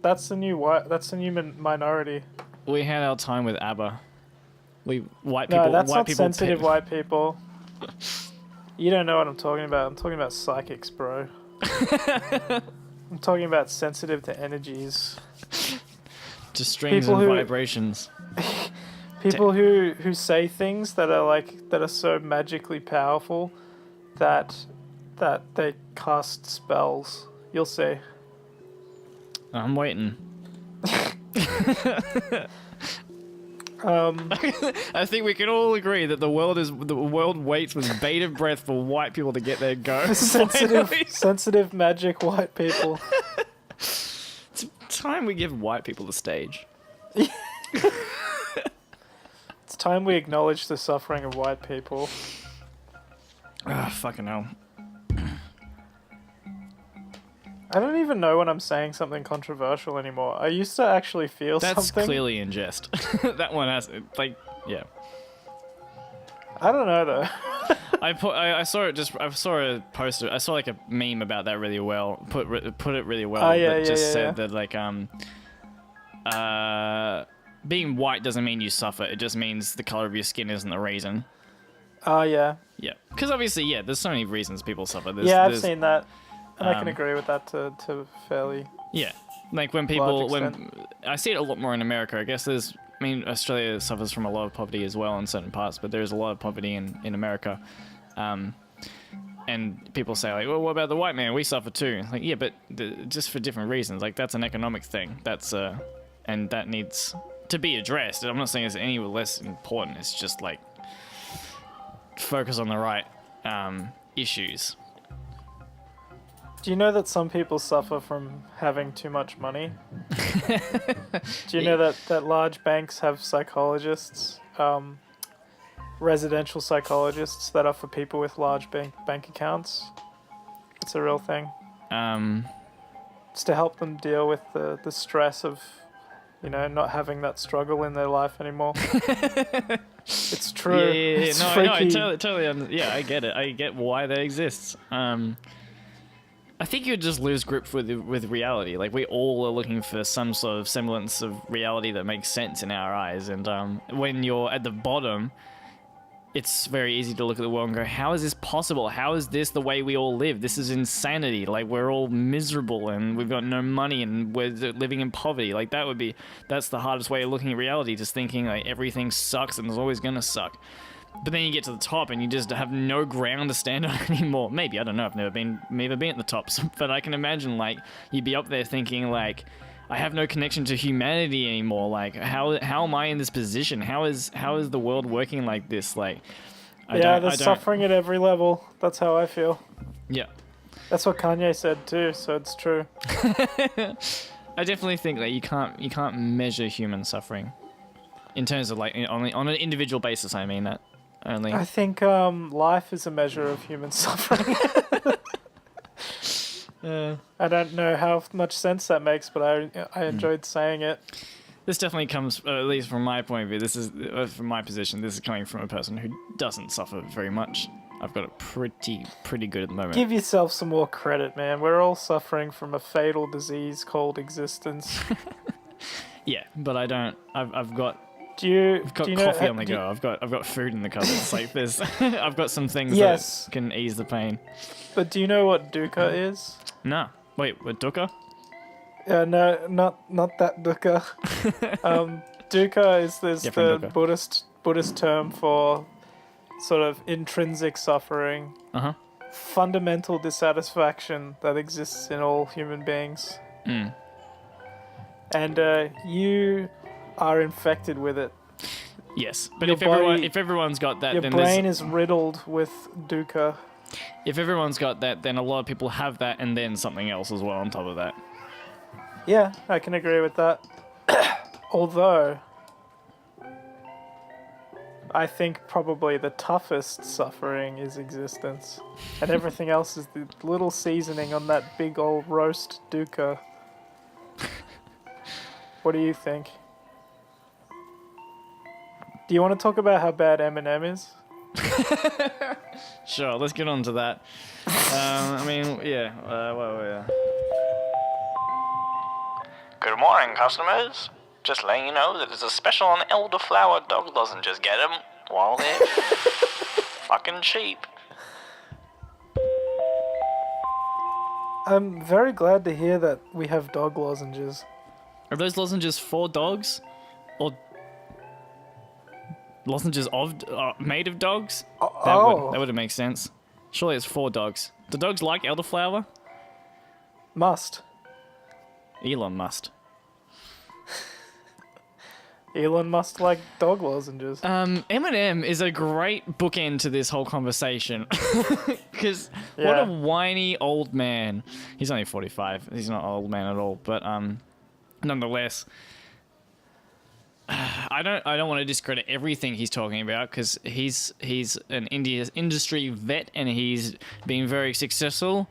That's the new minority. We had our time with ABBA. White No, people. that's white not people sensitive white people. You don't know what I'm talking about. I'm talking about psychics, bro. I'm talking about sensitive to energies. Just strings People and who- vibrations. People who say things that are so magically powerful that they cast spells. You'll see. I'm waiting. I think we can all agree that the world waits with bated breath for white people to get their go. sensitive magic white people. It's time we give white people the stage. It's time we acknowledge the suffering of white people. Fucking hell. I don't even know when I'm saying something controversial anymore. I used to actually feel That's something. clearly in jest. That one has yeah. I don't know though. I saw it just. I saw a poster. I saw like a meme about that really well. Put it really well. Oh, yeah, that just yeah, said that like being white doesn't mean you suffer. It just means the color of your skin isn't the reason. Oh yeah. Yeah, because obviously, yeah, there's so many reasons people suffer. I've seen that, and I can agree with that to fairly. Yeah, like when people large when I see it a lot more in America. I guess Australia suffers from a lot of poverty as well in certain parts, but there's a lot of poverty in America. And people say like, well, what about the white man? We suffer too. Like, yeah, but just for different reasons. Like that's an economic thing. That's and that needs to be addressed. I'm not saying it's any less important. It's just like focus on the right issues. Do you know that some people suffer from having too much money? Do you know that large banks have psychologists, residential psychologists that are for people with large bank accounts? It's a real thing. It's to help them deal with the stress of, not having that struggle in their life anymore. It's true. Yeah. It's No, freaky. I totally. I get it. I get why that exists. I think you would just lose grip with reality. Like, we all are looking for some sort of semblance of reality that makes sense in our eyes. And when you're at the bottom, it's very easy to look at the world and go, how is this possible? How is this the way we all live? This is insanity. Like, we're all miserable and we've got no money and we're living in poverty. Like, that's the hardest way of looking at reality, just thinking like everything sucks and it's always gonna suck. But then you get to the top and you just have no ground to stand on anymore. Maybe, I don't know, I've never been at the tops. But I can imagine, like, you'd be up there thinking, like, I have no connection to humanity anymore. Like, how am I in this position? How is the world working like this? Like, there's suffering at every level. That's how I feel. Yeah. That's what Kanye said too, so it's true. I definitely think that you can't measure human suffering in terms of, like, only on an individual basis. I mean that. Only. I think life is a measure of human suffering. I don't know how much sense that makes, but I enjoyed saying it. This definitely comes, at least from my point of view, this is, from my position, this is coming from a person who doesn't suffer very much. I've got it pretty good at the moment. Give yourself some more credit, man. We're all suffering from a fatal disease called existence. Yeah, but I don't. I've got I've got coffee on the go. I've got food in the cupboards. Like, there's, I've got some things that can ease the pain. But do you know what dukkha is? No. Wait, what, dukkha? No, not that dukkha. Dukkha is the dukkha. Buddhist term for sort of intrinsic suffering, fundamental dissatisfaction that exists in all human beings. And you are infected with it. Yes, but if everyone's got that, your then brain is riddled with dukkha. If everyone's got that, then a lot of people have that, and then something else as well on top of that. Yeah, I can agree with that. Although, I think probably the toughest suffering is existence, and everything else is the little seasoning on that big old roast dukkha. What do you think? Do you want to talk about how bad Eminem is? Sure, let's get on to that. I mean, yeah. Good morning, customers. Just letting you know that there's a special on elderflower dog lozenges. Get them while they're fucking cheap. I'm very glad to hear that we have dog lozenges. Are those lozenges for dogs? Or lozenges made of dogs? That would make sense. Surely it's for dogs. Do dogs like elderflower? Must. Elon must. Elon must like dog lozenges. Eminem is a great bookend to this whole conversation. Because what a whiny old man. He's only 45. He's not an old man at all. But nonetheless, I don't want to discredit everything he's talking about, because he's an industry vet and he's been very successful.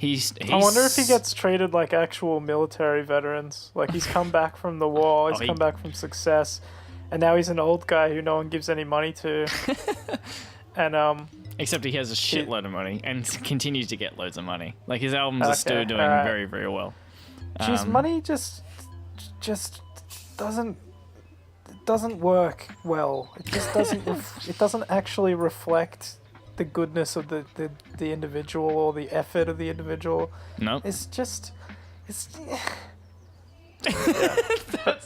I wonder if he gets treated like actual military veterans. Like, he's come back from the war, he's come back from success, and now he's an old guy who no one gives any money to. And except he has a shitload of money and continues to get loads of money. Like, his albums are still doing very, very well. Geez, money just doesn't work well. It just doesn't. It doesn't actually reflect the goodness of the individual or the effort of the individual. No. It's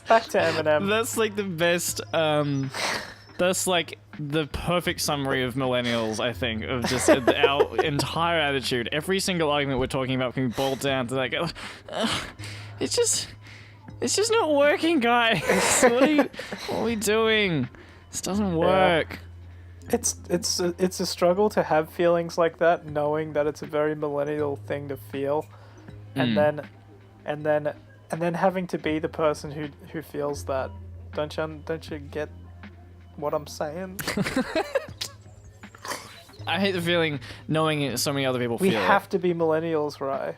back to Eminem. That's like the best. That's like the perfect summary of millennials, I think, of just our entire attitude. Every single argument we're talking about can be boiled down to like, it's just not working, guys. What are we doing? This doesn't work. Yeah. It's a struggle to have feelings like that, knowing that it's a very millennial thing to feel, and then having to be the person who feels that. Don't you get what I'm saying? I hate the feeling knowing so many other people feel it. We have to be millennials, right?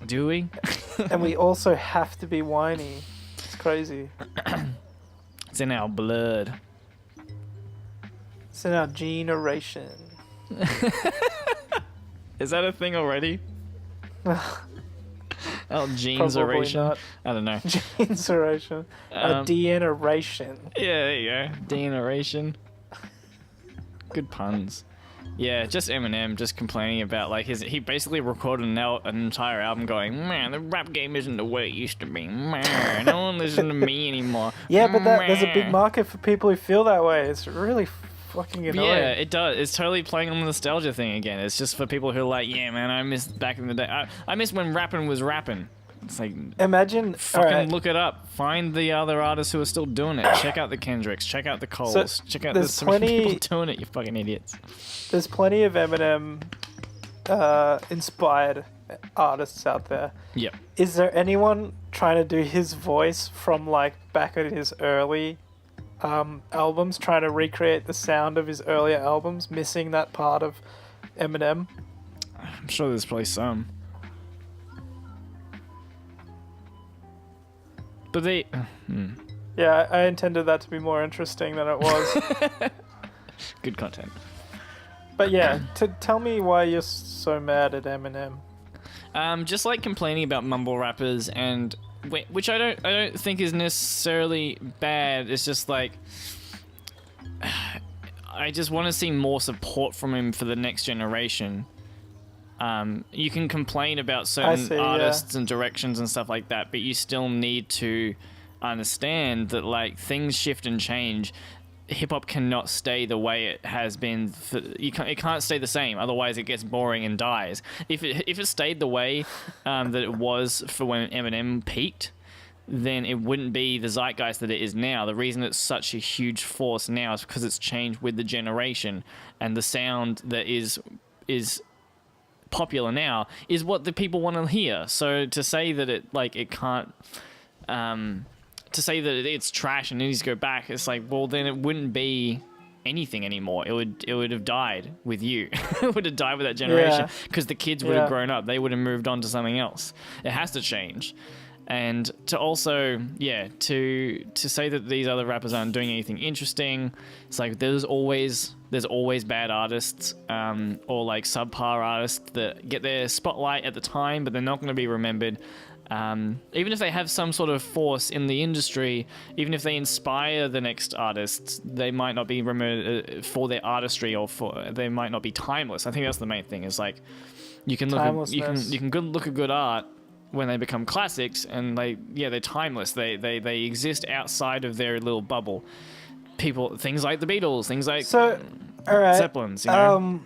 Do we? And we also have to be whiny. It's crazy. It's in our blood. It's in our generation. Is that a thing already? Oh, genes Probably oration. not. I don't know. Generation. A degeneration. Yeah, there you go. Degeneration. Good puns. Yeah, just Eminem just complaining about like he basically recorded an entire album going, man, the rap game isn't the way it used to be. Man, no one listens to me anymore. Yeah, but there's a big Man." market for people who feel that way. It's really fucking annoying. Yeah, it does. It's totally playing on the nostalgia thing again. It's just for people who are like, yeah, man, I miss back in the day. I miss when rapping was rapping. It's like, Imagine. fucking alright, look it up. Find the other artists who are still doing it. Check out the Kendricks. Check out the Coles. Check out there's so many plenty- people doing it. You fucking idiots. There's plenty of Eminem inspired artists out there. Yep. Is there anyone trying to do his voice from like back at his early albums, trying to recreate the sound of his earlier albums, missing that part of Eminem? I'm sure there's probably some. But they... Yeah, I intended that to be more interesting than it was. Good content. But yeah, tell me why you're so mad at Eminem. Just like complaining about mumble rappers and... Which I don't think is necessarily bad. It's just like... I just want to see more support from him for the next generation. You can complain about certain artists and directions and stuff like that, but you still need to understand that like things shift and change. Hip hop cannot stay the way it has been. It can't stay the same. Otherwise, it gets boring and dies. If it stayed the way that it was for when Eminem peaked, then it wouldn't be the zeitgeist that it is now. The reason it's such a huge force now is because it's changed with the generation, and the sound that is popular now is what the people want to hear. So to say that it can't, to say that it's trash and it needs to go back, it's like, well, then it wouldn't be anything anymore. It would have died with you. It would have died with that generation because the kids would have grown up. They would have moved on to something else. It has to change. And to also, to say that these other rappers aren't doing anything interesting, it's like there's always bad artists or like subpar artists that get their spotlight at the time, but they're not going to be remembered. Even if they have some sort of force in the industry, even if they inspire the next artists, they might not be remembered for their artistry, or they might not be timeless. I think that's the main thing. Is like you can look at good art when they become classics, and they're timeless. They exist outside of their little bubble. Things like the Beatles, things like Zeppelins. You know?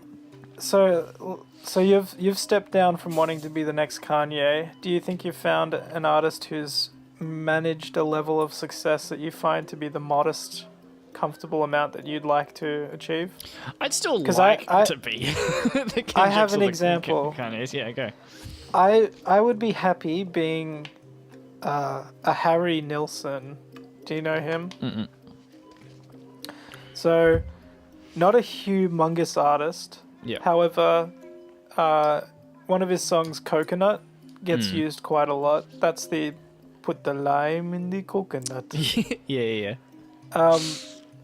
So you've stepped down from wanting to be the next Kanye. Do you think you've found an artist who's managed a level of success that you find to be the modest, comfortable amount that you'd like to achieve? I'd still like to be. I have an example. Kanye's, yeah, go. I would be happy being a Harry Nilsson. Do you know him? Mm-mm. So, not a humongous artist. Yeah. However, one of his songs, Coconut, gets used quite a lot. That's the put the lime in the coconut. Yeah.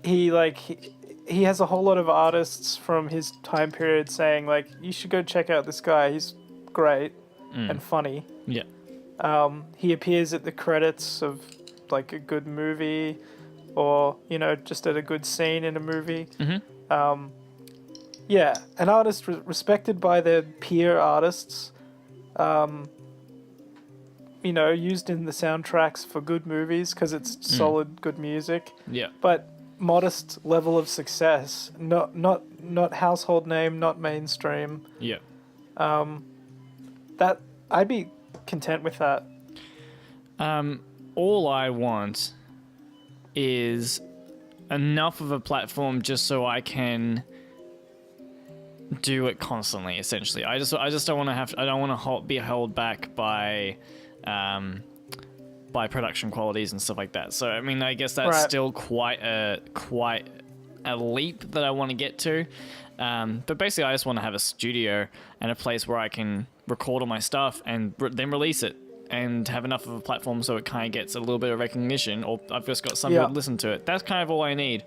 He has a whole lot of artists from his time period saying like, you should go check out this guy. He's great and funny. Yeah. He appears at the credits of like a good movie, or just at a good scene in a movie. Mm-hmm. An artist respected by their peer artists, used in the soundtracks for good movies because it's solid, good music. Yeah. But modest level of success, not household name, not mainstream. Yeah. That I'd be content with that. All I want is enough of a platform just so I can do it constantly. Essentially, I just don't want to I don't want to be held back by production qualities and stuff like that. So I mean, I guess that's still quite a leap that I want to get to. But basically, I just want to have a studio and a place where I can record all my stuff and then release it, and have enough of a platform so it kind of gets a little bit of recognition, or I've just got some people to listen to it. That's kind of all I need.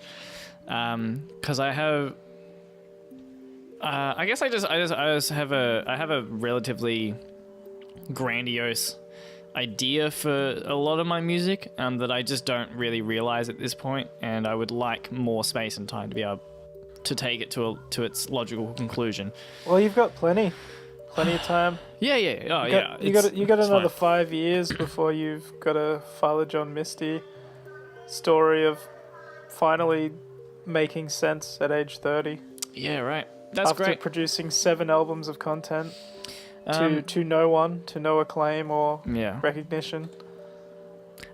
Because I have, I guess I just have a relatively grandiose idea for a lot of my music that I just don't really realize at this point, and I would like more space and time to be able to take it to its logical conclusion. Well, you've got plenty of time. Yeah. Oh, yeah. You got it's another fine. 5 years before you've got a Father John Misty story of finally making sense at age 30. Yeah, right. That's after great. producing 7 albums of content to no acclaim or recognition.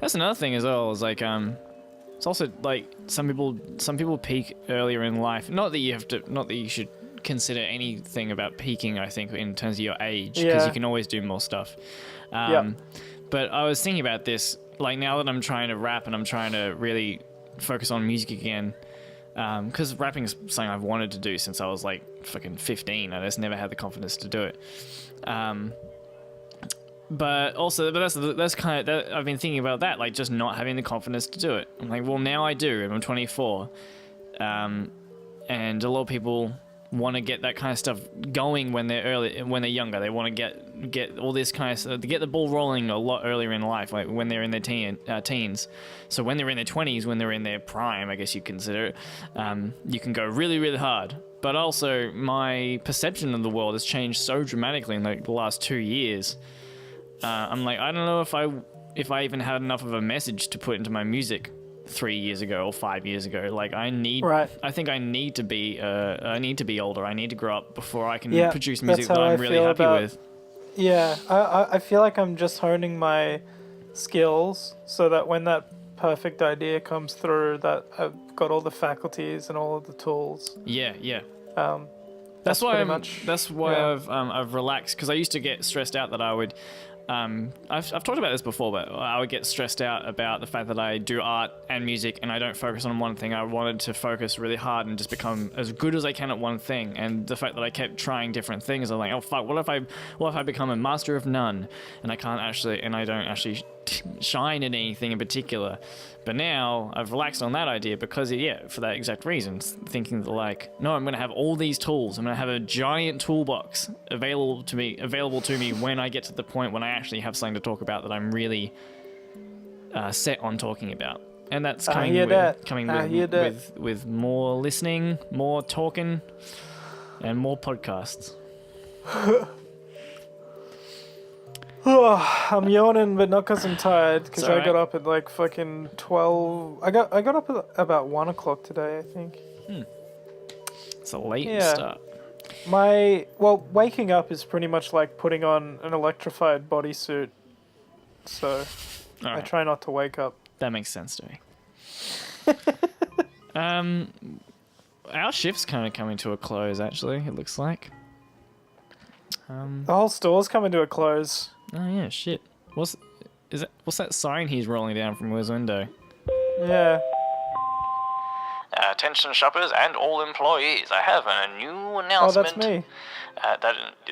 That's another thing as well. Is like it's also like some people peak earlier in life. Not that you should consider anything about peaking. I think in terms of your age, because you can always do more stuff. But I was thinking about this. Like now that I'm trying to rap and I'm trying to really focus on music again. Because rapping is something I've wanted to do since I was like fucking 15. I just never had the confidence to do it. But that's kind of that, I've been thinking about that, like just not having the confidence to do it. I'm like, well, now I do, and I'm 24. And a lot of people want to get that kind of stuff going when they're younger. They want to get all this kind of stuff, to get the ball rolling a lot earlier in life, like when they're in their teens. So when they're in their 20s, when they're in their prime, I guess you consider it, you can go really, really hard. But also, my perception of the world has changed so dramatically in like the last 2 years. I'm like, I don't know if I even had enough of a message to put into my music 3 years ago or 5 years ago. Like I think I need to be older. I need to grow up before I can produce music that I'm really happy with. Yeah, I feel like I'm just honing my skills so that when that perfect idea comes through, that I've got all the faculties and all of the tools. Yeah. That's why I've relaxed, because I used to get stressed out that I would. I've talked about this before, but I would get stressed out about the fact that I do art and music and I don't focus on one thing. I wanted to focus really hard and just become as good as I can at one thing. And the fact that I kept trying different things, I'm like, oh fuck, what if I become a master of none and I don't actually shine at anything in particular? But now I've relaxed on that idea because for that exact reason, thinking that like, no, I'm going to have all these tools. I'm going to have a giant toolbox available to me when I get to the point when I actually have something to talk about that I'm really set on talking about. And that's coming with more listening, more talking, and more podcasts. I'm yawning, but not because I'm tired, because I got right. up at like fucking 12. I got up at about 1 o'clock today, I think. It's a late start. Waking up is pretty much like putting on an electrified bodysuit, so I try not to wake up. That makes sense to me. Our shift's kind of coming to a close, actually, it looks like. The whole store's coming to a close. Oh yeah, shit. What's that sign he's rolling down from his window? Yeah. Attention shoppers and all employees, I have a new announcement. Oh, that's me.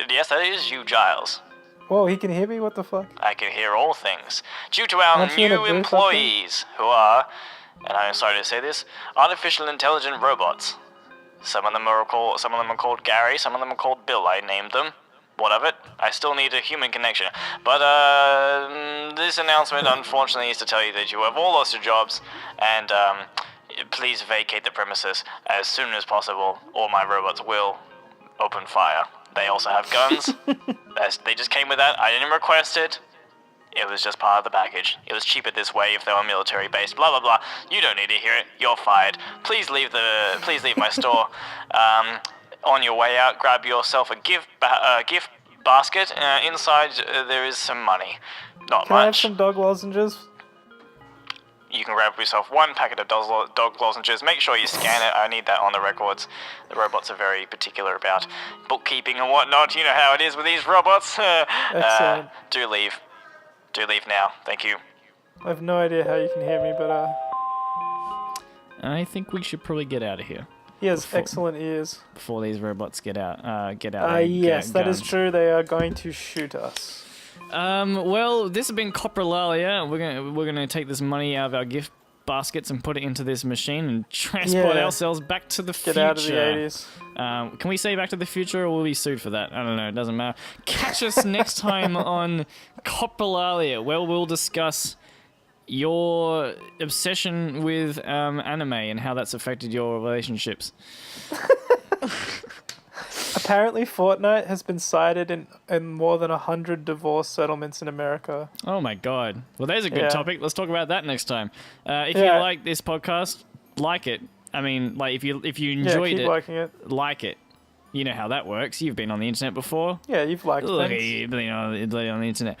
Yes, that is you, Giles. Whoa, he can hear me? What the fuck? I can hear all things. Due to our Aren't you in a new booth employees, who are, and I'm sorry to say this, artificial intelligent robots. Some of them are called Gary, some of them are called Bill. I named them. What of it? I still need a human connection. But this announcement, unfortunately, is to tell you that you have all lost your jobs, and please vacate the premises as soon as possible, or my robots will open fire. They also have guns. They just came with that. I didn't request it. It was just part of the package. It was cheaper this way if they were military based. Blah blah blah. You don't need to hear it. You're fired. Please leave my store. On your way out, grab yourself a gift basket. Inside there is some money. Not Can I have much. some dog lozenges? You can grab yourself 1 packet of dog lozenges. Make sure you scan it. I need that on the records. The robots are very particular about bookkeeping and whatnot. You know how it is with these robots. Excellent. Do leave. Do leave now. Thank you. I have no idea how you can hear me, but I think we should probably get out of here he has excellent ears. before these robots get out. Yes, that is true. They are going to shoot us. Well, this has been Coprolalia. We're gonna take this money out of our gift baskets and put it into this machine and transport Yeah. ourselves back to the Get future. out of the 80s. Can we say Back to the Future, or will we be sued for that? I don't know. It doesn't matter. Catch us next time on Coprolalia, where we'll discuss your obsession with anime and how that's affected your relationships. Apparently, Fortnite has been cited in more than 100 divorce settlements in America. Oh my god. Well, there's a good Yeah. topic. Let's talk about that next time. If you Yeah. like this podcast, like it. I mean, like if you Yeah, enjoyed keep it, liking it. like it. You know how that works. You've been on the internet before. Yeah, you've liked Look, things. you've been on the internet.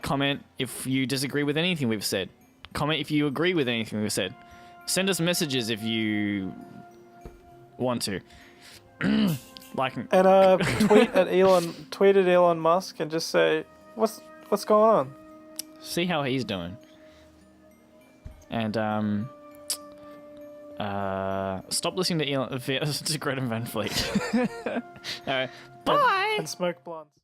Comment if you disagree with anything we've said. Comment if you agree with anything we've said. Send us messages if you want to. And tweet at Elon Musk and just say, what's going on? See how he's doing. And stop listening to Greta Van Fleet. All right. Bye. And smoke blunts.